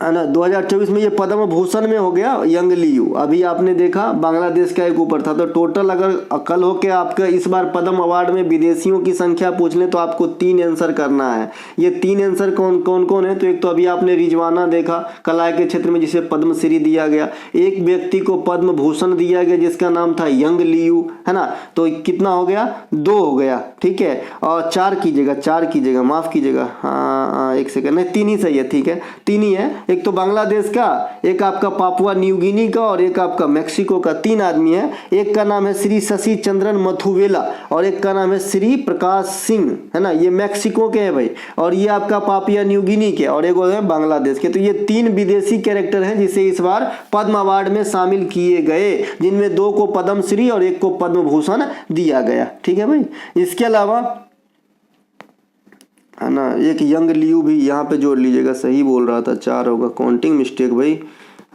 है ना, 2024 में ये पद्म भूषण में हो गया यंग लियू। अभी आपने देखा बांग्लादेश का एक ऊपर था। तो टोटल अगर अकल हो के आपका इस बार पद्म अवार्ड में विदेशियों की संख्या पूछ ले तो आपको 3 आंसर करना है। ये 3 आंसर कौन है? तो एक तो अभी आपने रिजवाना देखा कला के क्षेत्र में जिसे पद्मश्री दिया गया। एक व्यक्ति को पद्म भूषण दिया गया जिसका नाम था यंग लियू, है ना। तो कितना हो गया? 2 हो गया, ठीक है। और 4 कीजिएगा, माफ कीजिएगा, हाँ 1 सेकंड, नहीं 3 ही सही है, ठीक है, 3 ही है। एक तो बांग्लादेश का, एक आपका पापुआ न्यू गिनी का और एक आपका मैक्सिको का। 3 आदमी है। एक का नाम है श्री शशि चंद्रन मथुवेला और एक का नाम है श्री प्रकाश सिंह, है ना। ये मैक्सिको के हैं भाई और ये आपका पापुआ न्यू गिनी के और एक है बांग्लादेश के। तो ये 3 विदेशी कैरेक्टर हैं जिसे इस बार पद्म अवार्ड में शामिल किए गए, जिनमें 2 को पद्मश्री और 1 को पद्म भूषण दिया गया, ठीक है भाई। इसके अलावा, है ना, एक यंग लियू भी यहाँ पे जोड़ लीजिएगा, सही बोल रहा था, 4 होगा, काउंटिंग मिस्टेक भाई,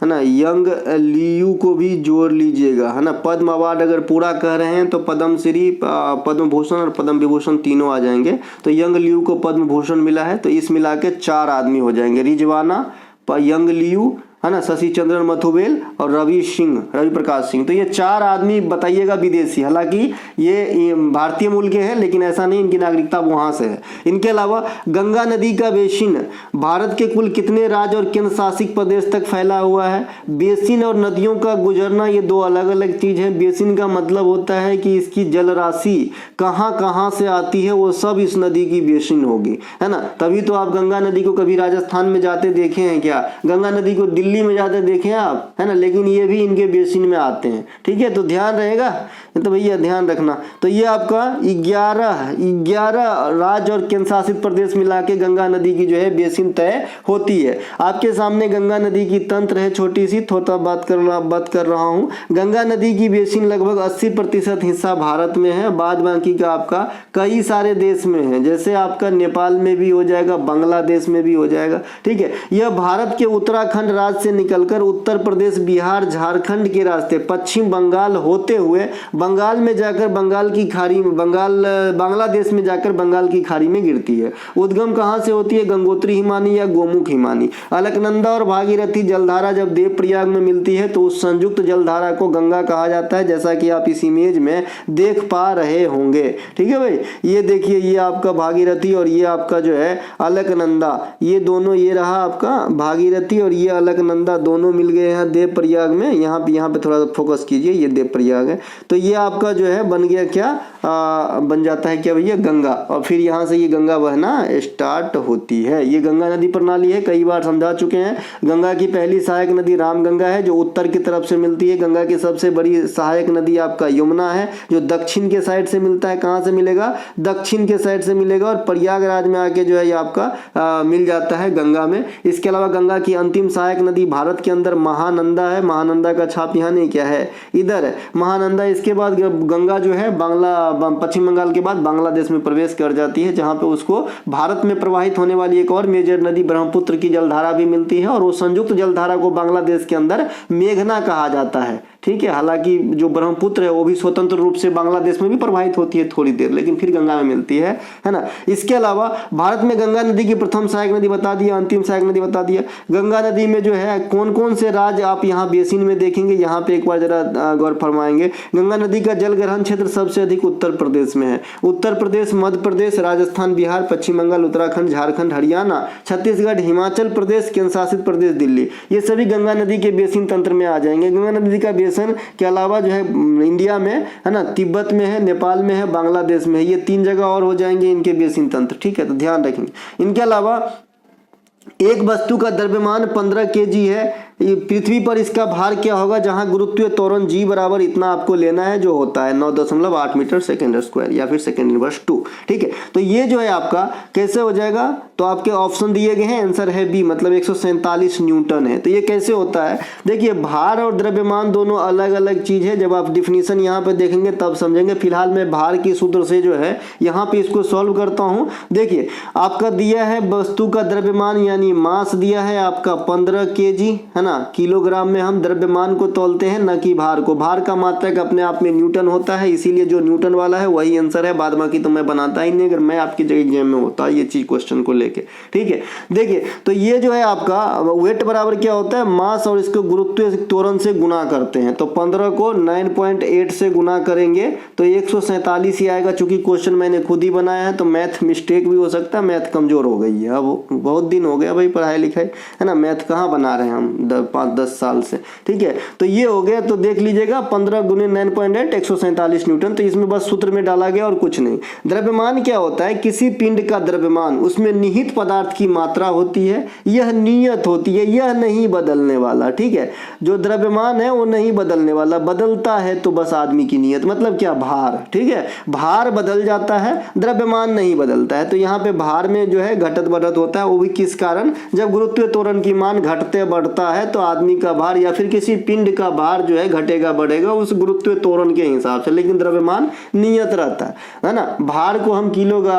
है ना। यंग लियू को भी जोड़ लीजिएगा, है ना। पद्म अवार्ड अगर पूरा कह रहे हैं तो पद्मश्री, पद्म भूषण और पद्म विभूषण तीनों आ जाएंगे। तो यंग लियू को पद्म भूषण मिला है, तो इस मिला के 4 आदमी हो जाएंगे, रिजवाना, यंग लियू, है ना, शशि चंद्रन मथुवेल और रवि प्रकाश सिंह। तो ये 4 आदमी बताइएगा विदेशी, हालांकि ये भारतीय मूल के हैं लेकिन ऐसा नहीं, इनकी नागरिकता वहां से है। इनके अलावा गंगा नदी का बेसिन भारत के कुल कितने राज्य और केंद्र शासित प्रदेश तक फैला हुआ है? बेसिन और नदियों का गुजरना ये 2 अलग अलग चीज है। बेसिन का मतलब होता है कि इसकी जल राशि कहाँ से आती है, वो सब इस नदी की बेसिन होगी, है ना। तभी तो आप गंगा नदी को कभी राजस्थान में जाते देखे हैं क्या? गंगा नदी को दिल्ली दिल्ली में ज़्यादा देखें आप, है ना, लेकिन ये भी इनके बेसिन में आते हैं। ठीक है, तो ध्यान रहेगा, तो भैया ध्यान रखना। तो ये आपका 11 राज्य और केंद्र शासित प्रदेश मिला के गंगा नदी की जो है बेसिन तय होती है। आपके सामने गंगा नदी की तंत्र है, छोटी सी थोड़ा बात कर रहा हूँ। गंगा नदी की बेसिन लगभग 80% हिस्सा भारत में है, बाद बाकी का आपका कई सारे देश में है, जैसे आपका नेपाल में भी हो जाएगा, बांग्लादेश में भी हो जाएगा। ठीक है, यह भारत के उत्तराखंड राज्य से निकलकर उत्तर प्रदेश, बिहार, झारखंड के रास्ते पश्चिम बंगाल होते हुए बंगाल में जाकर बंगाल की खाड़ी में बांग्लादेश में जाकर बंगाल की खाड़ी में गिरती है। उद्गम कहाँ से होती है? गंगोत्री हिमानी या गोमुख हिमानी। अलकनंदा और भागीरथी जलधारा जब देवप्रयाग में मिलती है तो उस संयुक्त जलधारा को गंगा कहा जाता है, जैसा कि आप इस इमेज में देख पा रहे होंगे। ठीक है भाई, ये देखिए, ये आपका भागीरथी और ये आपका जो है अलकनंदा, ये दोनों, ये रहा आपका भागीरथी और ये अलकनंदा, दोनों मिल गए हैं देवप्रयाग में। यहाँ पे थोड़ा फोकस कीजिए, ये देवप्रयाग है। तो ये आपका जो है बन गया क्या, बन जाता है क्या भैया, गंगा। और फिर यहाँ से ये गंगा बहना स्टार्ट होती है। ये गंगा नदी प्रणाली है, कई बार समझा चुके हैं। गंगा की पहली सहायक नदी रामगंगा है जो उत्तर की तरफ से मिलती है। गंगा की सबसे बड़ी सहायक नदी आपका यमुना है जो दक्षिण के साइड से मिलता है। कहाँ से मिलेगा? दक्षिण के साइड से मिलेगा और प्रयागराज में आके जो है ये आपका मिल जाता है गंगा में। इसके अलावा गंगा की अंतिम सहायक नदी भारत के अंदर महानंदा है। महानंदा का छाप यहाँ नहीं, क्या है, इधर है महानंदा। इसके बाद गंगा जो है पश्चिम बंगाल के बाद बांग्लादेश में प्रवेश कर जाती है, जहां पे उसको भारत में प्रवाहित होने वाली एक और मेजर नदी ब्रह्मपुत्र की जलधारा भी मिलती है और वो संयुक्त जलधारा को बांग्लादेश के अंदर मेघना कहा जाता है। ठीक है, हालांकि जो ब्रह्मपुत्र है वो भी स्वतंत्र रूप से बांग्लादेश में भी प्रवाहित होती है थोड़ी देर, लेकिन फिर गंगा में मिलती है ना। इसके अलावा भारत में गंगा नदी की प्रथम सहायक नदी बता दिया, अंतिम सहायक नदी बता दिया। गंगा नदी में जो है कौन कौन से राज्य आप यहाँ बेसिन में देखेंगे, यहाँ पे एक बार जरा गौर फरमाएंगे। गंगा नदी का जल ग्रहण क्षेत्र सबसे अधिक उत्तर प्रदेश में है। उत्तर प्रदेश, मध्य प्रदेश, राजस्थान, बिहार, पश्चिम बंगाल, उत्तराखंड, झारखंड, हरियाणा, छत्तीसगढ़, हिमाचल प्रदेश, केंद्र शासित प्रदेश दिल्ली, ये सभी गंगा नदी के बेसिन तंत्र में आ जाएंगे। गंगा नदी का बेसिन के अलावा जो है इंडिया में है ना, तिब्बत में है, नेपाल में है, बांग्लादेश में है, ये 3 जगह और हो जाएंगे इनके बेसिन तंत्र। ठीक है, तो ध्यान रखेंगे। इनके अलावा एक वस्तु का द्रव्यमान 15 kg है। पृथ्वी पर इसका भार क्या होगा? जहां गुरुत्वीय त्वरण g बराबर इतना आपको लेना है, जो होता है 9.8 मीटर सेकेंड स्क्वायर या फिर सेकेंड इनवर्स 2। ठीक है, तो ये जो है आपका कैसे हो जाएगा? तो आपके ऑप्शन दिए गए हैं, आंसर है बी, मतलब 147 न्यूटन है। तो ये कैसे होता है? देखिए, भार और द्रव्यमान दोनों अलग अलग चीज है। जब आप डिफिनीशन यहाँ पे देखेंगे तब समझेंगे। फिलहाल मैं भार की सूत्र से जो है यहाँ पे इसको सॉल्व करता हूँ। देखिए, आपका दिया है वस्तु का द्रव्यमान यानी मास दिया है आपका 15 kg, है ना। किलोग्राम में हम द्रव्यमान को तौलते हैं, न कि भार को। भार का मात्रक अपने आप में न्यूटन होता है, इसीलिए जो न्यूटन वाला है वही आंसर है। बाद बाकी तो मैं बनाता ही नहीं, अगर मैं आपकी जगह एग्जाम में होता ये चीज क्वेश्चन को लेके। ठीक है, देखिए, तो ये जो है आपका वेट बराबर क्या होता है? मास और इसको गुरुत्वीय त्वरण से गुना करते हैं। तो 15 को 9.8 से गुना करेंगे तो 147 ही आएगा। चूंकि क्वेश्चन मैंने खुद ही बनाया है तो मैथ मिस्टेक भी हो सकता है, मैथ कमजोर हो गई है। अब बहुत दिन हो गया भाई पढ़ाई लिखाई, है ना, मैथ कहाँ बना रहे हैं हम 5-10 साल से। ठीक है, तो ये हो गया। तो देख लीजिएगा 15 गुने 9.8 147 न्यूटन। तो इसमें बस सूत्र में डाला गया और कुछ नहीं। द्रव्यमान क्या होता है? किसी पिंड का द्रव्यमान, उसमें निहित पदार्थ की मात्रा होती है, यह नियत होती है, यह नहीं बदलने वाला। ठीक है, जो द्रव्यमान है वो नहीं बदलने वाला, बदलता है तो बस आदमी की नियत, मतलब क्या, भार। ठीक है, भार बदल जाता है, द्रव्यमान नहीं बदलता है। तो यहाँ पे भार में जो है घटत बढ़त होता है, वो भी किस कारण? जब गुरुत्वीय त्वरण की मान घटते बढ़ता है तो आदमी का भार या फिर किसी पिंड का भार जो है घटेगा बढ़ेगा उस गुरुत्वीय त्वरण के हिसाब से, लेकिन द्रव्यमान नियत रहता है ना। भार को हम किलो का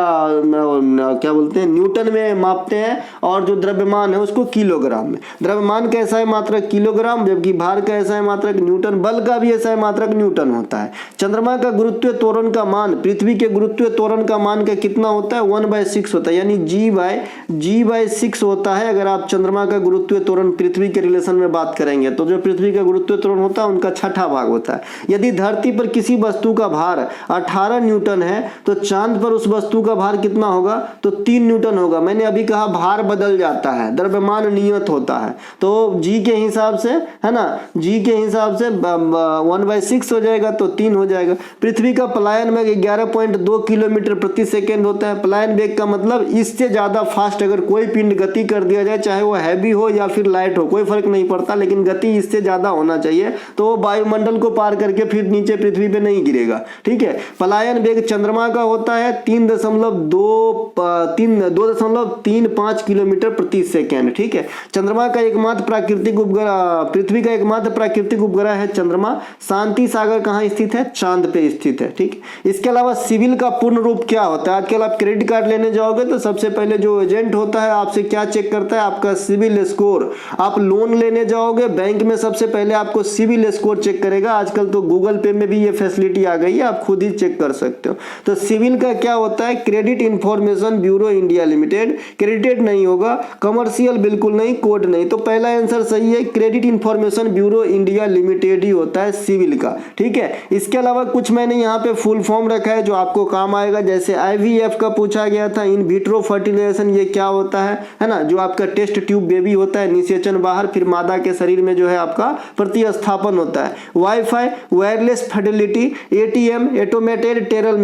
क्या बोलते हैं, न्यूटन में मापते हैं, और जो द्रव्यमान है उसको किलोग्राम में। द्रव्यमान कैसा है? मात्रक किलोग्राम, जबकि भार कैसा है? मात्रक न्यूटन। बल का भी ऐसा है, मात्रक न्यूटन होता है। चंद्रमा का गुरुत्वीय त्वरण का मान पृथ्वी के गुरुत्वीय त्वरण का मान का कितना होता है? 1/6 होता है, यानी g/6 होता है। अगर आप चंद्रमा का गुरुत्वीय त्वरण पृथ्वी के रिलेशन में बात करेंगे तो जो पृथ्वी का गुरुत्वीय त्वरण होता है उनका 6ठा भाग होता है। यदि धरती पर किसी वस्तु का भार 18 न्यूटन है तो चांद पर उस वस्तु का भार कितना होगा? तो 3 न्यूटन होगा। मैंने अभी कहा भार बदल जाता है, द्रव्यमान नियत होता है। तो g के हिसाब से, है ना, g के हिसाब से 1/6 हो जाएगा तो 3 हो जाएगा। पृथ्वी का पलायन वेग 11.2 किलोमीटर प्रति सेकेंड होता है। पलायन वेग का मतलब इससे ज्यादा फास्ट अगर कोई पिंड गति कर दिया जाए, चाहे वो हैवी हो या फिर लाइट हो, कोई फर्क नहीं पड़ता, लेकिन गति इससे ज़्यादा होना चाहिए तो वो वायुमंडल को पार करके फिर नीचे पृथ्वी पे नहीं गिरेगा। ठीक है, पलायन वेग चंद्रमा का होता है 2.35 किलोमीटर प्रति सेकेंड। ठीक है, चंद्रमा का एकमात्र प्राकृतिक उपग्रह, पृथ्वी का एकमात्र प्राकृतिक उपग्रह है चंद्रमा। शांति सागर कहाँ स्थित है? चांद पे स्थित है। ठीक, इसके अलावा सिविल का पूर्ण रूप क्या होता है? आजकल आप क्रेडिट कार्ड लेने जाओगे तो सबसे पहले जो एजेंट होता है आपसे क्या चेक करता है? आपका सिविल स्कोर। आप लोन लेने जाओगे बैंक में, सबसे पहले आपको सिविल स्कोर चेक करेगा। आजकल तो गूगल पे में भी ये फैसिलिटी आ गई है, आप खुद ही चेक कर सकते हो। तो सिविल का क्या होता है? Credit information bureau India limited. Credit नहीं होगा, कमर्शियल बिल्कुल नहीं, कोड नहीं। तो पहला आंसर सही है, credit information bureau India limited ही होता है सिविल का। ठीक है, इसके अलावा कुछ मैंने यहाँ पे फुल फॉर्म रखा है जो आपको काम आएगा। जैसे IVF का पूछा गया था, इन विट्रो फर्टिलाइजेशन, ये क्या होता है ना? जो आपका टेस्ट ट्यूब बेबी होता है, निषेचन बाहर, फिर मादा के शरीर में जो है आपका प्रतिस्थापन होता है। Wifi, wireless fertility, ATM, automated Tyrol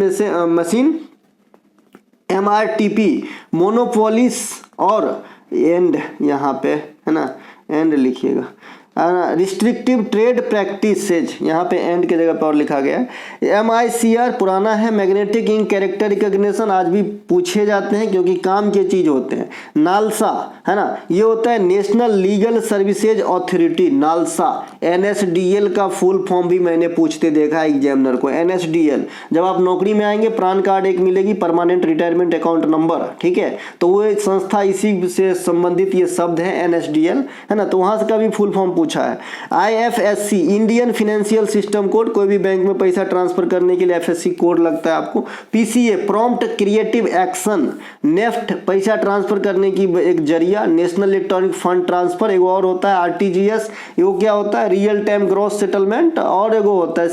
machine, MRTP, monopolies और एंड, यहाँ पे है ना एंड लिखिएगा, रिस्ट्रिक्टिव ट्रेड प्रैक्टिसेज, यहाँ पे एंड के जगह पर और लिखा गया है। MICR पुराना है, मैग्नेटिक इंक कैरेक्टर रिकॉग्निशन, आज भी पूछे जाते हैं क्योंकि काम के चीज होते हैं। नालसा है ना, ये होता है national legal services authority, NALSA. NSDL का फुल फॉर्म भी मैंने पूछते देखा है एग्जामिनर को, NSDL। जब आप नौकरी में आएंगे पैन कार्ड एक मिलेगी, परमानेंट रिटायरमेंट अकाउंट नंबर। ठीक है, तो वो संस्था इसी से संबंधित ये शब्द है NSDL, है ना, तो वहां से का भी फुल फॉर्म पूछा है। IFSC, Indian financial system code, कोई भी बैंक में पैसा ट्रांसफर करने के लिए FSC कोड लगता है आपको। PCA, prompt creative action. NEFT, पैसा ट्रांसफर करने की एक जरिया, नेशनल इलेक्ट्रॉनिक फंड ट्रांसफर। एगो और होता है RTGS, वो क्या होता है? Real time gross settlement. और एगो होता है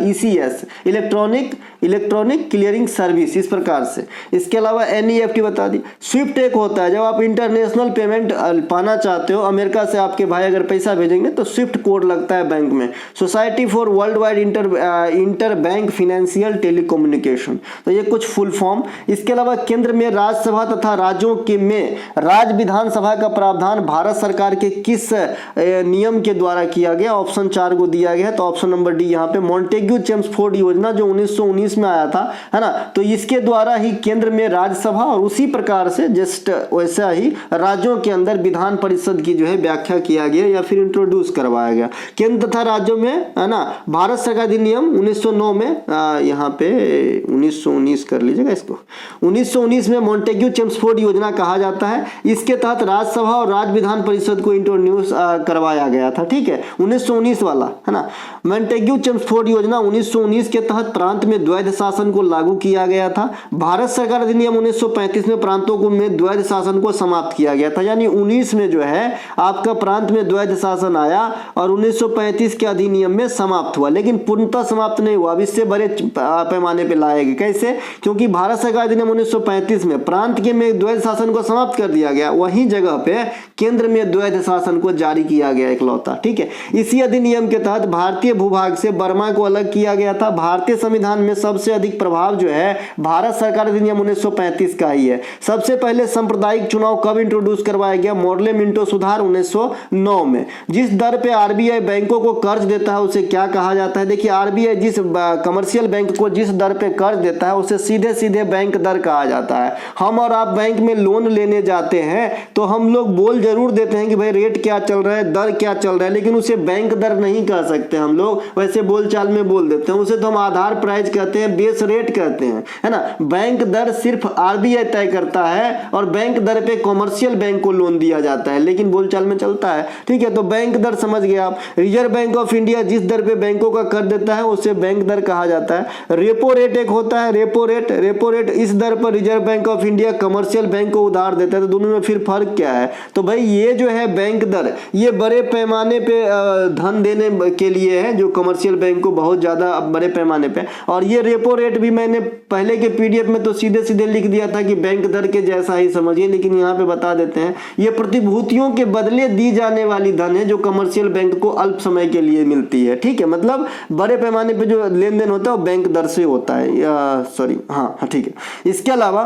ECS, इलेक्ट्रॉनिक क्लियरिंग सर्विस, इस प्रकार से। इसके अलावा NEFT बता दी। स्विफ्ट एक होता है जब आप इंटरनेशनल पेमेंट पाना चाहते हो, अमेरिका से आपके भाई अगर पैसा भेजेंगे तो स्विफ्ट कोड लगता है बैंक में। Society for world wide inter bank financial telecommunication, तो ये कुछ फुल फॉर्म। इसके अलावा केंद्र में राज्यसभा तथा राज्यों के में राज्य विधानसभा का प्रावधान भारत सरकार के किस नियम के द्वारा किया गया? ऑप्शन 4 को दिया गया है, तो ऑप्शन नंबर डी यहाँ पे। मॉन्टेग्यू चेम्सफोर्ड योजना जो 1919 में आया था, है ना, तो इसके द्वारा ही केंद्र में राज्यसभा और उसी प्रकार से जस्ट वैसा ही राज्यों के अंदर विधान परिषद की जो है व्याख्या किया गया या फिर इंट्रोड्यूस करवाया गया। केंद्र तथा राज्यों में, है ना, भारत सरकार अधिनियम 1909 में, यहाँ पे 1919 कर लीजिएगा इसको, 1919 में मॉन्टेग्यू चेम्सफोर्ड योजना कहा जाता है। इसके तहत राज्यसभा और राज्य विधान परिषद को इंट्रोड्यूस करवाया गया था। ठीक है, 1919 वाला, है ना। मॉन्टेग्यू चेम्सफोर्ड योजना 1919 के तहत प्रांत में द्वैध शासन को लागू किया गया था। भारत सरकार अधिनियम 1935 में प्रांतों को में द्वैध शासन को समाप्त किया गया था। यानी 19 में जो है आपका प्रांत में द्वैध शासन आया और 1935 के अधिनियम में समाप्त हुआ, लेकिन पूर्णतः समाप्त नहीं हुआ। अब इससे बड़े पैमाने पे लाएगी कैसे? क्योंकि भारत सरकार अधिनियम 1935 में प्रांत के में द्वैध शासन को समाप्त कर दिया गया, वहीं जगह पे केंद्र में द्वैध शासन को जारी किया गया इकलौता। ठीक है, इसी अधिनियम के तहत भारतीय भूभाग से बर्मा को अलग किया गया था। भारतीय संविधान में सबसे अधिक प्रभाव जो है भारत सरकार अधिनियम 1935 का ही है। सबसे पहले सांप्रदायिक चुनाव कब इंट्रोड्यूस करवाया गया? मॉडले मिंटो सुधार 1909 में। जिस दर पे RBI बैंकों को कर्ज देता है उसे क्या कहा जाता है? देखिए, RBI जिस कमर्शियल बैंक को जिस दर पे कर्ज देता है उसे सीधे सीधे बैंक दर कहा जाता है। हम और आप बैंक में लोन लेने जाते हैं तो हम लोग बोल जरूर देते हैं कि भाई रेट क्या चल रहा है, दर क्या चल रहा है, लेकिन उसे बैंक दर नहीं कह सकते हम लोग, वैसे बोलचाल में बोल देते हैं। उसे तो हम आधार प्राइस कहते हैं, बेस रेट कहते हैं, है ना। बैंक दर सिर्फ RBI तय करता है और बैंक दर पे कमर्शियल बैंक को लोन दिया जाता है, लेकिन बोलचाल में चलता है। ठीक है, तो बैंक दर समझ गए आप। रिजर्व बैंक ऑफ इंडिया जिस दर पे बैंकों का कर देता है उसे बैंक दर कहा जाता है। रेपो रेट एक होता है, रेपो रेट इस दर पर reserve bank of India commercial bank को उधार देता है। तो दोनों में फिर फर्क क्या है? तो भाई ये जो है बैंक दर, ये बड़े पैमाने पे धन देने के लिए है, जो कमर्शियल बैंक को बहुत ज्यादा बड़े पैमाने पे। और ये रेपो रेट भी मैंने पहले के PDF में तो सीधे सीधे लिख दिया था कि बैंक दर के जैसा ही समझिए, लेकिन यहाँ पे बता देते हैं ये प्रतिभूतियों के बदले दी जाने वाली धन है जो कमर्शियल बैंक को अल्प समय के लिए मिलती है। ठीक है, मतलब बड़े पैमाने पे जो लेन देन होता है वो बैंक दर से होता है, सॉरी, हाँ ठीक है। इसके अलावा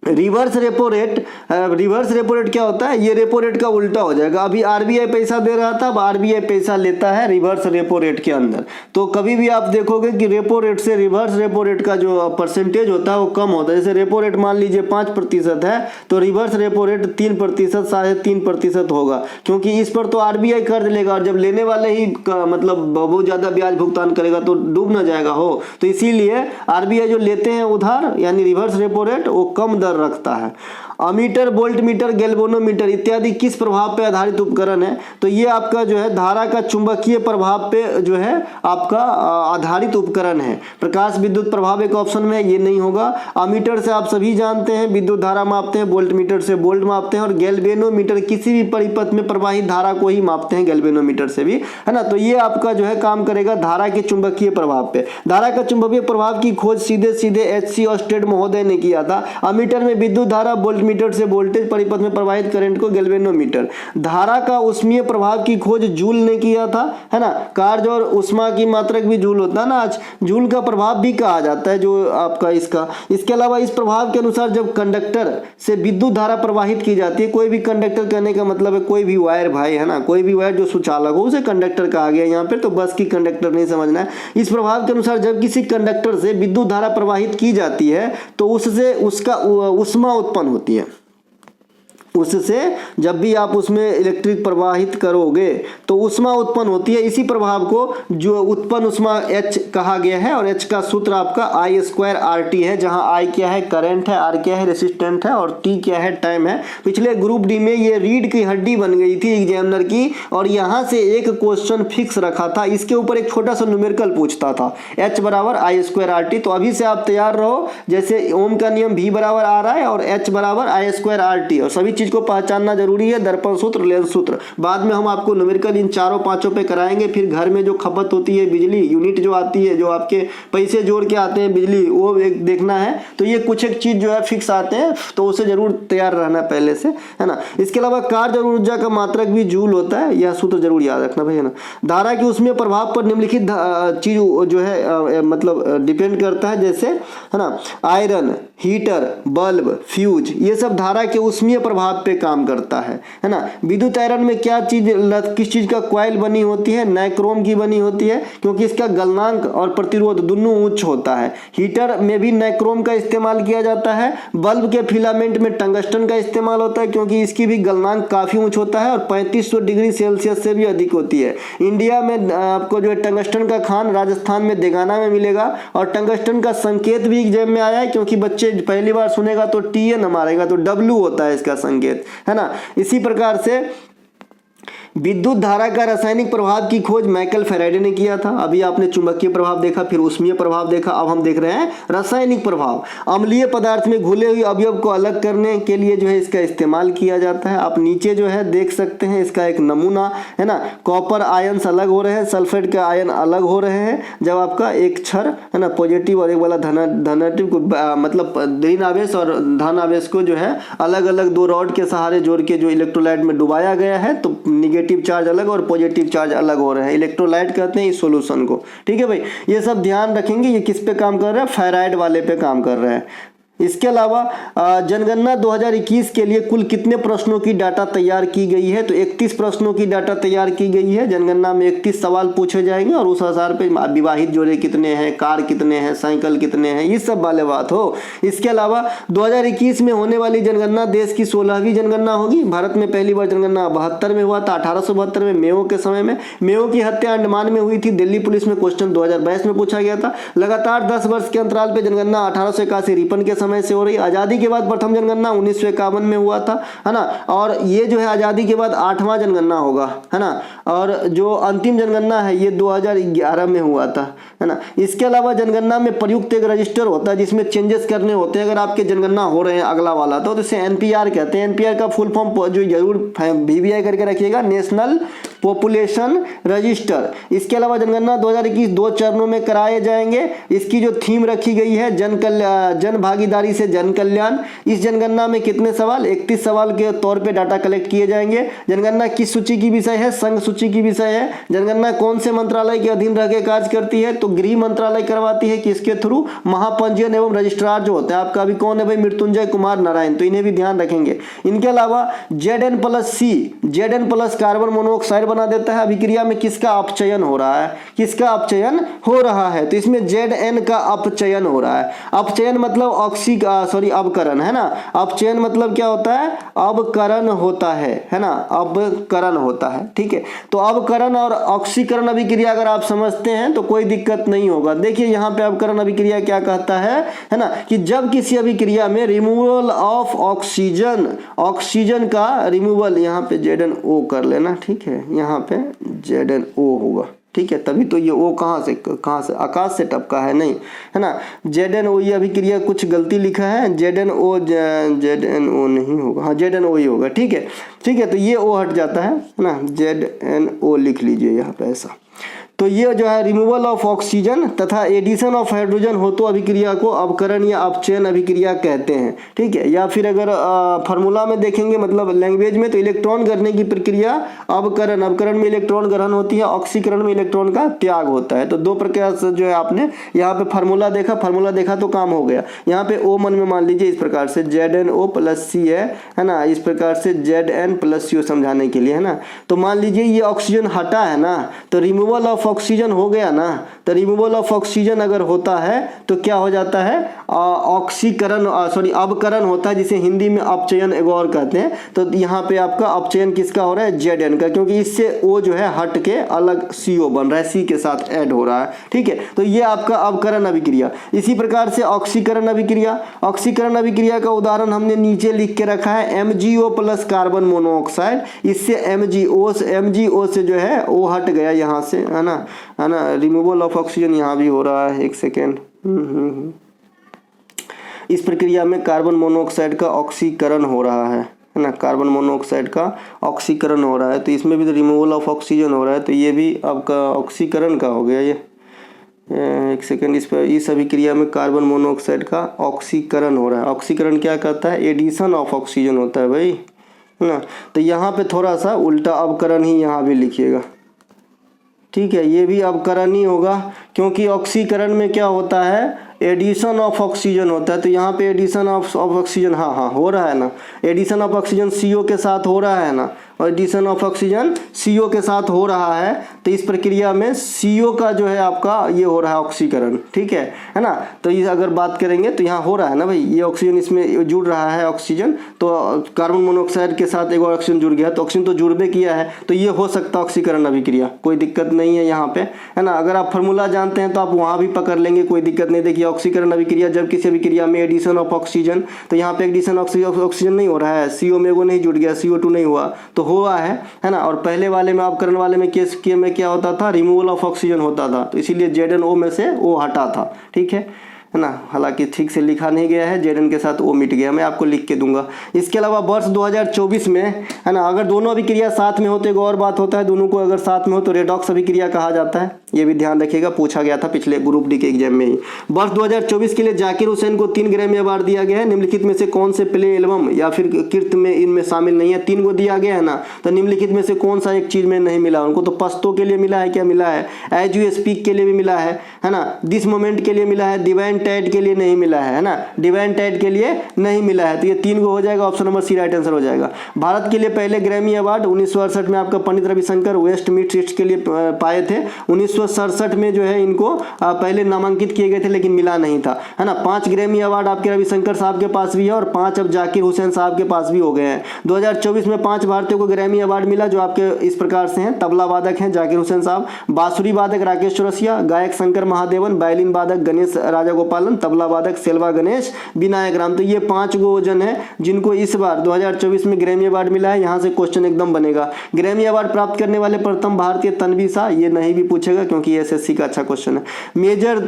रिवर्स रेपो रेट क्या होता है, ये रेपो रेट का उल्टा हो जाएगा। अभी आरबीआई पैसा दे रहा था, अब आरबीआई पैसा लेता है रिवर्स रेपो रेट के अंदर। तो कभी भी आप देखोगे कि रेपो रेट से रिवर्स रेपो रेट का जो परसेंटेज होता है वो कम होता है। जैसे रेपो रेट मान लीजिए 5% है तो रिवर्स रेपो रेट 3%, 3.5% होगा, क्योंकि इस पर तो आरबीआई कर्ज लेगा और जब लेने वाले ही मतलब बहुत ज्यादा ब्याज भुगतान करेगा तो डूब ना जाएगा हो। तो इसीलिए आरबीआई जो लेते हैं उधार यानी रिवर्स रेपो रेट वो कम दर रखता है। अमीटर, वोल्ट मीटर, गैल्वेनोमीटर इत्यादि किस प्रभाव पर आधारित उपकरण है, तो ये आपका जो है धारा का चुंबकीय प्रभाव पे जो है आपका आधारित उपकरण है। प्रकाश विद्युत प्रभाव एक ऑप्शन में, ये नहीं होगा। अमीटर से आप सभी जानते हैं विद्युत धारा मापते हैं, वोल्ट मीटर से वोल्ट मापते हैं, और गैल्वेनोमीटर किसी भी परिपथ में प्रवाहित धारा को ही मापते हैं गैल्वेनोमीटर से भी, है ना। तो ये आपका जो है काम करेगा धारा के चुंबकीय प्रभाव पे। धारा का चुंबकीय प्रभाव की खोज सीधे सीधे एचसी ऑस्टेड महोदय ने किया था। अमीटर में विद्युत धारा, वोल्ट मीटर से वोल्टेज, परिपथ में प्रवाहित करंट को गैल्वेनोमीटर। धारा का उष्मीय प्रभाव की खोज जूल ने किया था, है ना। कार्य और उष्मा की मात्रक भी जूल होता है ना, आज जूल का प्रभाव भी कहा जाता है जो आपका इसका। इसके अलावा इस प्रभाव के अनुसार जब कंडक्टर से विद्युत धारा प्रवाहित की जाती है, कोई भी कंडक्टर कहने का मतलब है कोई भी वायर भाई, है ना, कोई भी वायर जो सुचालक हो उसे कंडक्टर कहा गया यहाँ पे, तो बस की कंडक्टर नहीं समझना है। इस प्रभाव के अनुसार जब किसी कंडक्टर से विद्युत धारा प्रवाहित की जाती है तो उससे उसका उष्मा उत्पन्न होती है। उससे जब भी आप उसमें इलेक्ट्रिक प्रवाहित करोगे तो उष्मा उत्पन्न होती है। इसी प्रभाव को जो उत्पन्न उष्मा H कहा गया है, और H का सूत्र आपका I²RT है, जहां I क्या है करंट है, R क्या है रेसिस्टेंट है, और T क्या है टाइम है। पिछले ग्रुप डी में ये रीढ़ की हड्डी बन गई थी एग्जामिनर की, और यहां से एक क्वेश्चन फिक्स रखा था, इसके ऊपर एक छोटा सा न्यूमेरिकल पूछता था H = I²RT। तो अभी से आप तैयार रहो, जैसे ओम का नियम V = R है और H = I²RT, और सभी चीज को पहचानना जरूरी है। दर्पण सूत्र, लेंस सूत्र बाद में हम आपको न्यूमेरिकल इन चारों पांचों पे कराएंगे। फिर घर में जो खपत होती है बिजली यूनिट जो आती है, जो आपके पैसे जोड़ के आते हैं बिजली, वो एक देखना है। तो ये कुछ एक चीज जो है फिक्स आते हैं, तो उसे जरूर तैयार रहना पहले से, है ना। इसके अलावा कार्य और ऊर्जा का मात्रक भी जूल होता है, यह सूत्र जरूर याद रखना भाई, है ना। धारा की उसमें प्रभाव पर निम्नलिखित चीज जो है मतलब डिपेंड करता है, जैसे है ना आयरन, हीटर, बल्ब, फ्यूज, ये सब धारा के उष्मीय प्रभाव पे काम करता है ना। विद्युत आयरन में क्या चीज, किस चीज का कॉइल बनी होती है, नाइक्रोम की बनी होती है, क्योंकि इसका गलनांक और प्रतिरोध दोनों उच्च होता है। हीटर में भी नाइक्रोम का इस्तेमाल किया जाता है। बल्ब के फिलामेंट में टंगस्टन का इस्तेमाल होता है, क्योंकि इसकी भी गलनांक काफी उच्च होता है और 3500 डिग्री सेल्सियस से भी अधिक होती है। इंडिया में आपको जो है टंगस्टन का खान राजस्थान में देगाना में मिलेगा, और टंगस्टन का संकेत भी एग्जाम में आया है, क्योंकि बच्चे पहली बार सुनेगा तो TN मारेगा, तो W होता है इसका संकेत, है ना। इसी प्रकार से विद्युत धारा का रासायनिक प्रभाव की खोज माइकल फैराडे ने किया था। अभी आपने चुंबकीय प्रभाव देखा, फिर उष्मीय प्रभाव देखा, अब हम देख रहे हैं रासायनिक प्रभाव। अम्लीय पदार्थ में घुले हुए अवयव को अलग करने के लिए जो है इसका इस्तेमाल किया जाता है। आप नीचे जो है देख सकते हैं इसका एक नमूना, है ना। कॉपर आयन्स अलग हो रहे हैं, सल्फेट के आयन अलग हो रहे हैं। जब आपका एक क्षर है ना पॉजिटिव और एक वाला धनात्मक को मतलब ऋण आवेश और धन आवेश को जो है अलग अलग दो रॉड के सहारे जोड़ के जो इलेक्ट्रोलाइट में डुबाया गया है, तो निगेटिव चार्ज अलग और पॉजिटिव चार्ज अलग हो रहे हैं। इलेक्ट्रोलाइट कहते हैं इस सॉल्यूशन को, ठीक है भाई। ये सब ध्यान रखेंगे। ये किस पे काम कर रहे हैं, फेराइड वाले पे काम कर रहे हैं। इसके अलावा जनगणना 2021 के लिए कुल कितने प्रश्नों की डाटा तैयार की गई है, तो 31 प्रश्नों की डाटा तैयार की गई है। जनगणना में 31 सवाल पूछे जाएंगे और उस आधार पे विवाहित जोड़े कितने हैं, कार कितने हैं, साइकिल कितने हैं, ये सब वाले बात हो। इसके अलावा 2021 में होने वाली जनगणना देश की 16वीं जनगणना होगी। भारत में पहली बार जनगणना 72 में हुआ था, 1872 में मेयो के समय में। मेयो की हत्या अंडमान में हुई थी। दिल्ली पुलिस में क्वेश्चन 2022 में पूछा गया था। लगातार 10 वर्ष के अंतराल पे जनगणना 1881 रिपन के समय से हो रही। आजादी के बाद प्रथम जनगणना 1951 में हुआ था, है ना। और ये जो है आजादी के बाद 8वां जनगणना होगा, है ना। और जो अंतिम जनगणना है ये 2011 में हुआ था, है ना। इसके अलावा जनगणना में प्रयुक्त एक रजिस्टर होता है जिसमें चेंजेस करने होते हैं। अगर आपके जनगणना हो रहे हैं अगला वाला तो इसे NPR कहते हैं। NPR का फुल फॉर्म जो जरूर VBI करके रखिएगा, नेशनल पॉपुलेशन रजिस्टर। इसके अलावा जनगणना 2021 2 चरणों में कराए जाएंगे। इसकी जो थीम रखी गई है जन भागीदारी कर्मचारी से जन कल्याण। इस जनगणना में कितने सवाल, 31 सवाल के तौर पे डाटा कलेक्ट किए जाएंगे। जनगणना किस सूची की विषय है, संघ सूची की विषय है। जनगणना कौन से मंत्रालय के अधीन रह के कार्य करती है, तो गृह मंत्रालय करवाती है। किसके थ्रू, महापंजीयन एवं रजिस्ट्रार जो होता है आपका अभी कौन है भाई, मृत्युंजय कुमार नारायण, तो इन्हें भी ध्यान रखेंगे। इनके अलावा ZN+C, ZN+ कार्बन मोनोऑक्साइड बना देता है। अभिक्रिया में किसका अपचयन हो रहा है, किसका अपचयन हो रहा है, तो इसमें ZN का अपचयन हो रहा है। अपचयन मतलब अवकरण है ना। अपचयन मतलब क्या होता है, अवकरण होता है ना, अवकरण होता है। ठीक है, तो अवकरण और ऑक्सीकरण अभिक्रिया अगर आप समझते हैं तो कोई दिक्कत नहीं होगा। देखिए यहाँ पे अवकरण अभिक्रिया क्या कहता है ना, कि जब किसी अभिक्रिया में रिमूवल ऑफ ऑक्सीजन, ऑक्सीजन का रिमूवल, यहाँ पे ZNO कर लेना, ठीक है, यहाँ पे ZNO होगा, ठीक है, तभी तो ये O कहाँ से आकाश से टपका है, नहीं है ना। ZNO, ये अभिक्रिया कुछ गलती लिखा है, ZNO नहीं होगा, हाँ ZNO ही होगा, ठीक है, ठीक है, तो ये O हट जाता है ना, ZNO लिख लीजिए यहाँ पे ऐसा। तो ये जो है रिमूवल ऑफ ऑक्सीजन तथा एडिशन ऑफ हाइड्रोजन हो तो अभिक्रिया को अवकरण या अपचयन अभिक्रिया कहते हैं। ठीक है, या फिर अगर फार्मूला में देखेंगे, मतलब लैंग्वेज में, तो इलेक्ट्रॉन गढ़ने की प्रक्रिया अवकरण, अवकरण में इलेक्ट्रॉन ग्रहण होती है, ऑक्सीकरण में इलेक्ट्रॉन का त्याग होता है। तो दो प्रकार से जो है आपने यहाँ पे फार्मूला देखा तो काम हो गया। यहाँ पे O मन में मान लीजिए इस प्रकार से ZNO+C है ना, इस प्रकार से ZN+CO समझाने के लिए, है ना। तो मान लीजिए ये ऑक्सीजन हटा है ना, तो रिमूवल ऑफ ऑक्सीजन हो गया ना, तो रिमूवल ऑफ ऑक्सीजन अगर होता है तो क्या हो जाता है, ऑक्सीकरण अवकरण होता है, जिसे हिंदी में अपचयन एक और कहते हैं। तो यहाँ पे आपका अपचयन किसका हो रहा है, ZN का, क्योंकि इससे O जो है हट के अलग CO बन रहा है, C के साथ ऐड हो रहा है। ठीक है, तो ये आपका अवकरण अभिक्रिया। इसी प्रकार से ऑक्सीकरण अभिक्रिया, ऑक्सीकरण अभिक्रिया का उदाहरण हमने नीचे लिख के रखा है, MgO+ कार्बन मोनोऑक्साइड। इससे MgO से जो है O हट गया यहाँ से, है ना, रिमूवल ऑफ ऑक्सीजन यहाँ भी हो रहा है, एक सेकेंड। इस प्रक्रिया में कार्बन मोनोऑक्साइड का ऑक्सीकरण हो रहा है ना, कार्बन मोनोऑक्साइड का ऑक्सीकरण हो रहा है, तो इसमें भी तो रिमूवल ऑफ ऑक्सीजन हो रहा है, तो ये भी आपका ऑक्सीकरण का हो गया। ये एक सेकेंड, इस अभिक्रिया में कार्बन मोनोऑक्साइड का ऑक्सीकरण हो रहा है। ऑक्सीकरण क्या कहता है, एडिशन ऑफ ऑक्सीजन होता है भाई, है ना। तो यहाँ पे थोड़ा सा उल्टा अवकरण ही यहाँ भी लिखिएगा, ठीक है, ये भी अवकरण ही होगा, क्योंकि ऑक्सीकरण में क्या होता है, एडिशन ऑफ ऑक्सीजन होता है। तो यहाँ पे एडिशन ऑफ ऑक्सीजन हाँ हो रहा है ना, एडिशन ऑफ ऑक्सीजन CO के साथ हो रहा है ना, और एडिशन ऑफ ऑक्सीजन CO के साथ हो रहा है। तो इस प्रक्रिया में CO का जो है आपका ये हो रहा है ऑक्सीकरण, ठीक है ना। तो ये अगर बात करेंगे तो यहाँ हो रहा है ना भाई, ये ऑक्सीजन इसमें जुड़ रहा है ऑक्सीजन, तो कार्बन मोनोऑक्साइड के साथ एक और ऑक्सीजन जुड़ गया, तो ऑक्सीजन तो जुड़बे किया है, तो ये हो सकता है ऑक्सीकरण अभिक्रिया, कोई दिक्कत नहीं है यहाँ पे, है ना। अगर आप फार्मूला जानते हैं तो आप वहाँ भी पकड़ लेंगे, कोई दिक्कत नहीं। देखिए ऑक्सीकरण अभिक्रिया, जब किसी अभिक्रिया में एडिशन ऑफ ऑक्सीजन, तो यहाँ पे एडिशन ऑक्सीजन नहीं हो रहा है, CO में वो नहीं जुड़ गया, CO2 नहीं हुआ, तो हुआ है ना। और पहले वाले में अवकरण वाले में केस के में क्या होता था, रिमूवल ऑफ ऑक्सीजन होता था, तो इसीलिए ZNO में से O हटा था, ठीक है ना। हालांकि ठीक से लिखा नहीं गया है, ZN के साथ O मिट गया, मैं आपको लिख के दूंगा। इसके अलावा वर्ष 2024 में, है ना, अगर दोनों अभिक्रिया साथ में हो तो एक और बात होता है, दोनों को अगर साथ में हो तो रेडॉक्स अभिक्रिया कहा जाता है, ये भी ध्यान रखिएगा, पूछा गया था पिछले ग्रुप डी के एग्जाम में ही। वर्ष 2024 के लिए जाकिर हुसैन को 3 ग्रैमी अवार्ड दिया गया है। निम्नलिखित में से कौन से प्ले एल्बम या फिर कृत में इनमें शामिल नहीं है, 3 को दिया गया है ना, तो निम्नलिखित में से कौन सा एक चीज में नहीं मिला उनको, तो पस्तो के लिए मिला है, क्या मिला है, एज यू स्पीक के लिए भी मिला है ना, दिस मोमेंट के लिए मिला है, डिवाइन टाइड के लिए नहीं मिला है ना, डिवाइन टाइड के लिए नहीं मिला है, तो ये 3 को हो जाएगा, option number C right answer हो जाएगा। भारत के लिए पहले ग्रैमी अवार्ड 1968 में आपका पंडित रविशंकर वेस्ट मिड के लिए पाए थे। 1967 में जो है इनको पहले नामांकित किए गए थे, लेकिन मिला नहीं था, है ना। 5 ग्रैमी अवार्ड आपके रविशंकर साहब के पास भी है, और 5 अब जाकिर हुसैन साहब के पास भी हो गए हैं। 2024 में 5 भारतीयों को ग्रैमी अवार्ड मिला, जो आपके इस प्रकार से हैं, तबला वादक हैं जाकिर हुसैन साहब, बांसुरी वादक राकेश चौरसिया, गायक शंकर महादेवन, वायलिन वादक गणेश राजागोपालन, तबला वादक सेल्वा गणेश, विनायक राम। तो ये 5 गो जन है जिनको इस बार 2024 में ग्रैमी अवार्ड मिला है। यहाँ से क्वेश्चन एकदम बनेगा, ग्रैमी अवार्ड प्राप्त करने वाले प्रथम भारतीय तन्वी शाह, ये नहीं भी पूछेगा क्योंकि ये एसएससी का अच्छा क्वेश्चन है। मेजर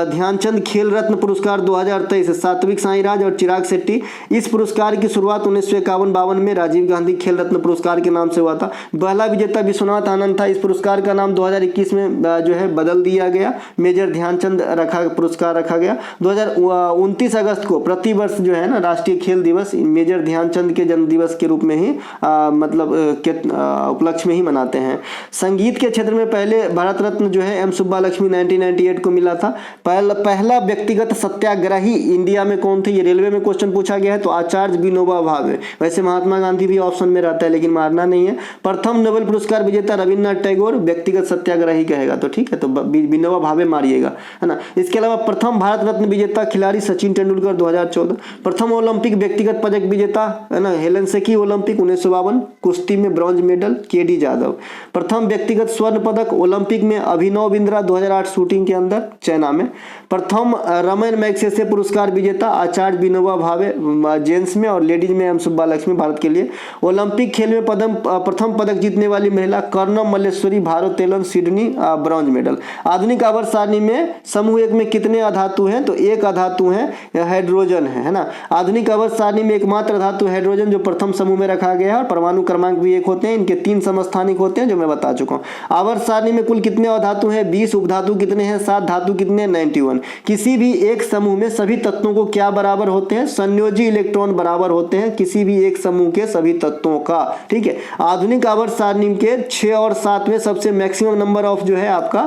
ध्यानचंद खेल रत्न पुरस्कार 2023 सात्विक साईराज और चिराग शेट्टी। इस पुरस्कार की शुरुआत 1951-52 में राजीव गांधी खेल रत्न पुरस्कार के नाम से हुआ था। पहला विजेता विश्वनाथ आनंद था। इस पुरस्कार का नाम 2021 में जो है बदल दिया गया, मेजर ध्यानचंद पुरस्कार रखा गया। 29 अगस्त को प्रतिवर्ष जो है ना राष्ट्रीय खेल दिवस मेजर ध्यानचंद के जन्म दिवस के रूप में ही मतलब उपलक्ष्य में ही मनाते हैं। संगीत के क्षेत्र में पहले भारत रत्न जो है एम सुब्बालक्ष्मी 1998 को मिला था। पहला व्यक्तिगत सत्याग्रही इंडिया में कौन थे, ये रेलवे में क्वेश्चन पूछा गया है, तो आचार्य विनोबा भावे। वैसे महात्मा गांधी भी ऑप्शन में रहता है लेकिन मारना नहीं है। प्रथम नोबेल पुरस्कार विजेता रविन्द्रनाथ टैगोर, व्यक्तिगत सत्याग्रही कहेगा तो ठीक है, तो विनोबा भावे मारिएगा, है ना। इसके अलावा प्रथम भारत रत्न विजेता खिलाड़ी सचिन तेंदुलकर 2014। प्रथम ओलंपिक व्यक्तिगत पदक विजेता है ना हेलेंसिकी ओलंपिक 1952, कुश्ती में ब्रॉन्ज मेडल केडी जाधव। प्रथम व्यक्तिगत स्वर्ण पदक ओलंपिक में अभिनव बिंद्रा 2008 शूटिंग के अंदर चाइना में। प्रथम रमन मैग्सेसे पुरस्कार विजेता आचार्य विनोबा भावे जेंट्स में और लेडीज में एम सुब्बालक्ष्मी भारत के लिए। ओलंपिक खेल में प्रथम पदक जीतने वाली महिला कर्णम मल्लेश्वरी भारोत्तोलन सिडनी ब्रॉन्ज मेडल। आधुनिक आवर्त सारणी में समूह एक में कितने अधातु हैं, तो एक अधातु है हाइड्रोजन है ना। आधुनिक आवर्त सारणी में एकमात्र धातु हाइड्रोजन जो प्रथम समूह में रखा गया है और परमाणु क्रमांक भी एक होते हैं। इनके 3 समस्थानिक होते हैं जो मैं बता चुका हूँ। आवर्त सारणी में कुल कितने अधातु हैं 20, उपधातु कितने हैं 7, धातु कितने 91। किसी भी एक समूह में सभी तत्वों को क्या बराबर होते हैं, संयोजी इलेक्ट्रॉन बराबर होते हैं किसी भी एक समूह के सभी तत्वों का, ठीक है। आधुनिक आवर्त सारणी के 6 और 7 में सबसे मैक्सिमम नंबर ऑफ जो है आपका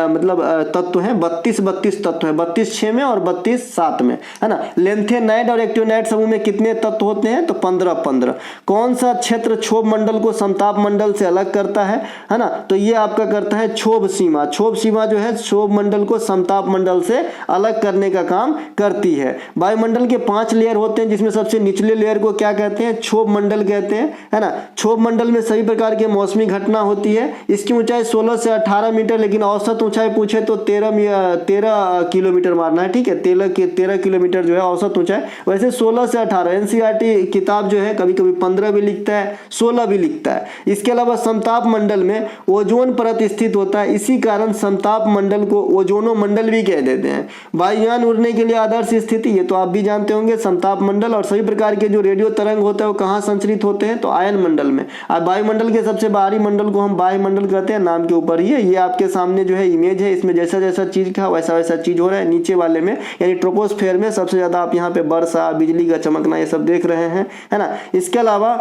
मतलब तत्व है 32 तत्व है, 32 6 में और 32 7 में, है ना। लेंथेनाइड और एक्टिनाइड समूह में कितने तत्व होते हैं, तो 15। कौन सा क्षेत्र क्षोभ मंडल को समताप मंडल से अलग करता है ना, तो ये आपका करता है क्षोभ सीमा। क्षोभ सीमा जो है क्षोभ मंडल को समताप मंडल से अलग करने का काम करती है। वायुमंडल के 5 लेयर होते हैं जिसमें सबसे निचले लेयर को क्या कहते हैं, क्षोभ मंडल कहते हैं, है ना। क्षोभ मंडल में सभी प्रकार के मौसमी घटना होती है। इसकी ऊंचाई 16 से 18 मीटर, लेकिन औसत ऊंचाई पूछे तो 13 किलोमीटर मारना है, ठीक है। 13 किलोमीटर जो है औसत ऊंचाई। वैसे 16 से 18 एनसीईआरटी किताब जो है कभी कभी 15 भी लिखता है, 16 भी लिखता है। इसके अलावा समताप मंडल में ओजोन परत स्थित होता है, इसी कारण समताप मंडल को ओजोनो मंडल भी कह देते हैं। वायुयान उड़ने के लिए आदर्श स्थिति, ये तो आप भी जानते होंगे, समताप मंडल। और सभी प्रकार के जो रेडियो तरंग होते हैं वो कहाँ संचरित होते हैं, तो आयन मंडल में। अब वायुमंडल के सबसे बाहरी मंडल को हम वायुमंडल कहते हैं, नाम के ऊपर ही है। ये आपके सामने जो है इमेज है, इसमें जैसा जैसा चीज का वैसा वैसा चीज हो रहा है। नीचे वाले में यानी ट्रोपोस्फेयर में सबसे ज्यादा आप यहाँ पे वर्षा, बिजली का चमकना ये सब देख रहे हैं, है ना। इसके अलावा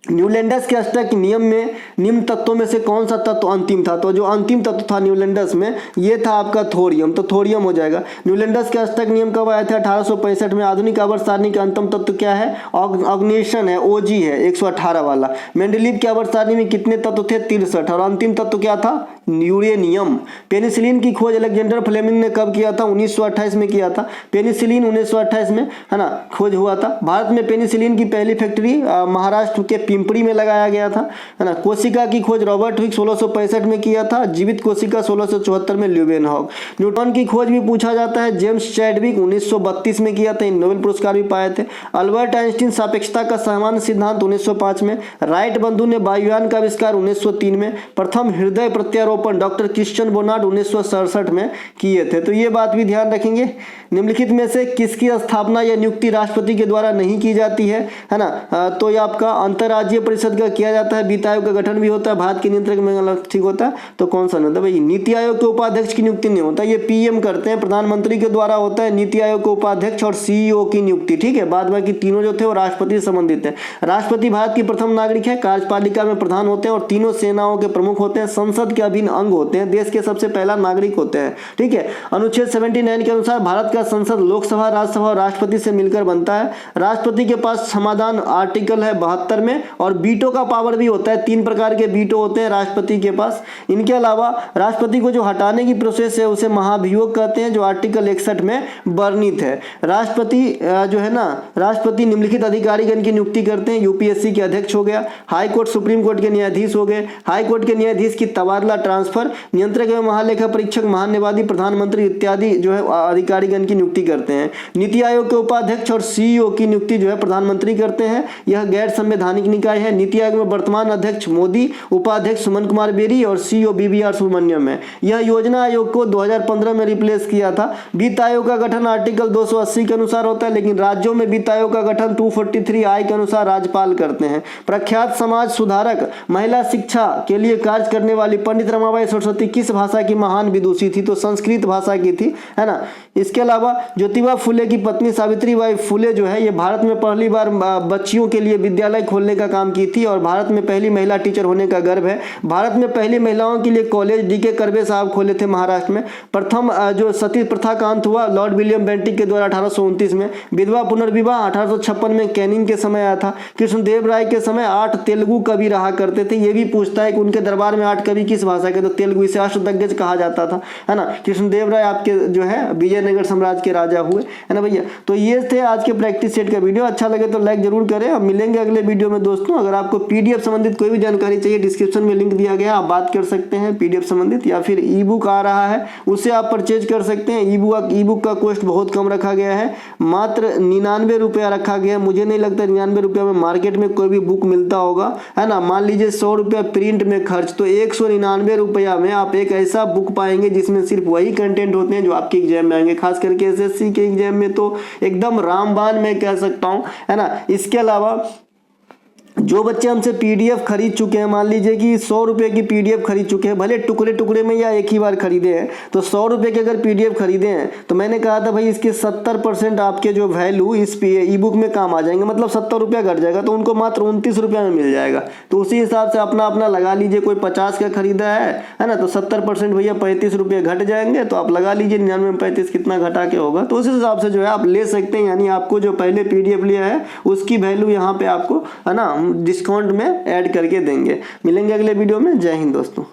न्यूलैंडस के अष्टक नियम में निम्न तत्वों में से कौन सा तत्व अंतिम था, तो जो अंतिम तत्व था न्यूलैंडस में ये था आपका थोरियम, तो थोरियम हो जाएगा। न्यूलैंडस के अष्टक नियम कब आया था, 1865 में। आधुनिक आवर्त सारणी का अंतिम तत्व क्या है, ऑग्नेशन है, ओजी है 118 वाला। मेंडलीव की आवर्त सारणी में कितने तत्व थे, 63, और अंतिम तत्व क्या था, यूरेनियम। पेनिसिलिन की खोज अलेक्जेंडर फ्लेमिंग ने कब किया था, 1928 में किया था। पेनिसिलिन 1928 में, है ना, खोज हुआ था। भारत में पेनिसिलिन की पहली फैक्ट्री महाराष्ट्र के पिंपरी में लगाया गया था, है ना। कोशिका की खोज रॉबर्ट हुक 1665 में किया था। जीवित कोशिका 1674 में ल्यूवेनहॉक। न्यूट्रॉन की खोज भी पूछा जाता है, जेम्स चैडविक 1932 में किया था, नोबेल पुरस्कार भी पाए थे। अल्बर्ट आइंस्टीन सापेक्षता का सामान्य सिद्धांत 1905 में। राइट बंधु ने वायुयान का आविष्कार 1903 में। प्रथम हृदय प्रत्यारोपण डॉक्टर क्रिश्चियन बोनार्ड 1967 में किए थे। तो ये बात भी ध्यान रखेंगे। निम्नलिखित में से किसकी स्थापना या नियुक्ति राष्ट्रपति के द्वारा नहीं की जाती है ना, तो ये आपका अंतर्राज्यीय परिषद का किया जाता है। वित्त आयोग का गठन भी होता है, भारत के नियंत्रक में अलग ठीक होता है। तो कौन सा नहीं होता भाई, नीति आयोग के उपाध्यक्ष की नियुक्ति नहीं होता, ये पीएम करते हैं, प्रधानमंत्री के द्वारा होता है नीति आयोग के उपाध्यक्ष और सीईओ की नियुक्ति, ठीक है। बाद बाकी तीनों जो थे वो राष्ट्रपति से संबंधित है। राष्ट्रपति भारत की प्रथम नागरिक है, कार्यपालिका में प्रधान होते हैं और तीनों सेनाओं के प्रमुख होते हैं, संसद के अभिन्न अंग होते हैं, देश के सबसे पहला नागरिक होते हैं, ठीक है। अनुच्छेद 79 के अनुसार भारत का संसद लोकसभा, राज्यसभा और राष्ट्रपति से मिलकर बनता है। राष्ट्रपति के पास समाधान आर्टिकल है 72 में, और बीटो का पावर भी होता है। 3 प्रकार के बीटो होते हैं राष्ट्रपति के पास। इनके अलावा राष्ट्रपति को जो हटाने की प्रोसेस है उसे महाभियोग कहते हैं, जो आर्टिकल 61 में वर्णित है। राष्ट्रपति जो है ना, राष्ट्रपति निम्नलिखित अधिकारीगण की नियुक्ति करते हैं। यूपीएससी के अध्यक्ष हो गया, हाई कोर्ट सुप्रीम कोर्ट के न्यायाधीश हो गए, हाई कोर्ट के न्यायाधीश की तबादला ट्रांसफर, नियंत्रक एवं महालेखा परीक्षक, महान्यायवादी, प्रधानमंत्री इत्यादि जो है अधिकारीगण की नियुक्ति करते हैं। नीति आयोग के उपाध्यक्ष और सीईओ की नियुक्ति जो है प्रधानमंत्री करते हैं। यह गैर संवैधानिक नहीं निकाय है। नीति आयोग में वर्तमान अध्यक्ष मोदी, उपाध्यक्ष सुमन कुमार बेरी और CEO BVR सुब्रमण्यम है। यह योजना आयोग को 2015 में रिप्लेस किया था। वित्त आयोग का गठन आर्टिकल 280 के अनुसार होता है, लेकिन राज्यों में वित्त आयोग का गठन 243 के अनुसार राज्यपाल करते हैं। प्रख्यात समाज सुधारक, महिला शिक्षा के लिए कार्य करने वाली पंडित रमाबाई सरस्वती किस भाषा की महान विदुषी थी? तो संस्कृत भाषा की थी, है ना। इसके अलावा ज्योतिबा फुले की पत्नी सावित्रीबाई फुले जो है ये भारत में पहली बार बच्चियों के लिए विद्यालय खोलने का काम की थी और भारत में पहली महिला टीचर होने का गर्व है। भारत में पहली महिलाओं के लिए कॉलेज DK कर्वे साहब खोले थे महाराष्ट्र में। प्रथम जो सती प्रथा का अंत हुआ लॉर्ड विलियम बेंटिक के द्वारा 1829 में। विधवा पुनर्विवाह 1856 में कैनिंग के समय आया था। कृष्णदेव राय के समय 8 तेलुगु कवि रहा करते थे। ये भी पूछता है कि उनके दरबार में 8 कवि किस भाषा के? तो तेलुगु, इसे अष्टदिग्गज कहा जाता था, है ना। कृष्णदेव राय आपके जो है विजयनगर साम्राज्य के राजा हुए, है ना भैया। तो ये थे आज के प्रैक्टिस सेट का वीडियो। अच्छा लगे तो लाइक जरूर करें। अब मिलेंगे अगले वीडियो में दोस्तों। अगर आपको PDF संबंधित कोई भी जानकारी चाहिए, डिस्क्रिप्शन में लिंक दिया गया, आप बात कर सकते हैं PDF संबंधित, या फिर ई-बुक आ रहा है उससे आप परचेज कर सकते हैं। ई-बुक का कॉस्ट बहुत कम रखा गया है, मात्र 99 रुपया रखा गया है। मुझे नहीं लगता 99 रुपया में मार्केट में कोई भी बुक मिलता होगा, है ना। मान लीजिए 100 रुपया प्रिंट में खर्च, तो 199 रुपया में आप एक ऐसा बुक पाएंगे जिसमें सिर्फ वही कंटेंट होते हैं जो आपके एग्जाम में आएंगे। खास करके SSC के एग्जाम में तो एकदम रामबाण मैं कह सकता हूं, है ना। इसके अलावा जो बच्चे हमसे PDF खरीद चुके हैं, मान लीजिए कि 100 रुपये की PDF खरीद चुके हैं, भले टुकड़े टुकड़े में या एक ही बार खरीदे हैं, तो 100 रुपये के अगर PDF खरीदे हैं तो मैंने कहा था भाई इसके 70% आपके जो वैल्यू इस ई-बुक में काम आ जाएंगे, मतलब 70 रुपया घट जाएगा, तो उनको मात्र 29 रुपया में मिल जाएगा। तो उसी हिसाब से अपना अपना लगा लीजिए। कोई 50 का खरीदा है ना, तो 70% भैया 35 रुपये घट जाएंगे। तो आप लगा लीजिए 99 में 35 कितना घटा के होगा, तो उस हिसाब से जो है आप ले सकते हैं। यानी आपको जो पहले PDF लिया है उसकी वैल्यू यहाँ पे आपको, है ना, डिस्काउंट में ऐड करके देंगे। मिलेंगे अगले वीडियो में। जय हिंद दोस्तों।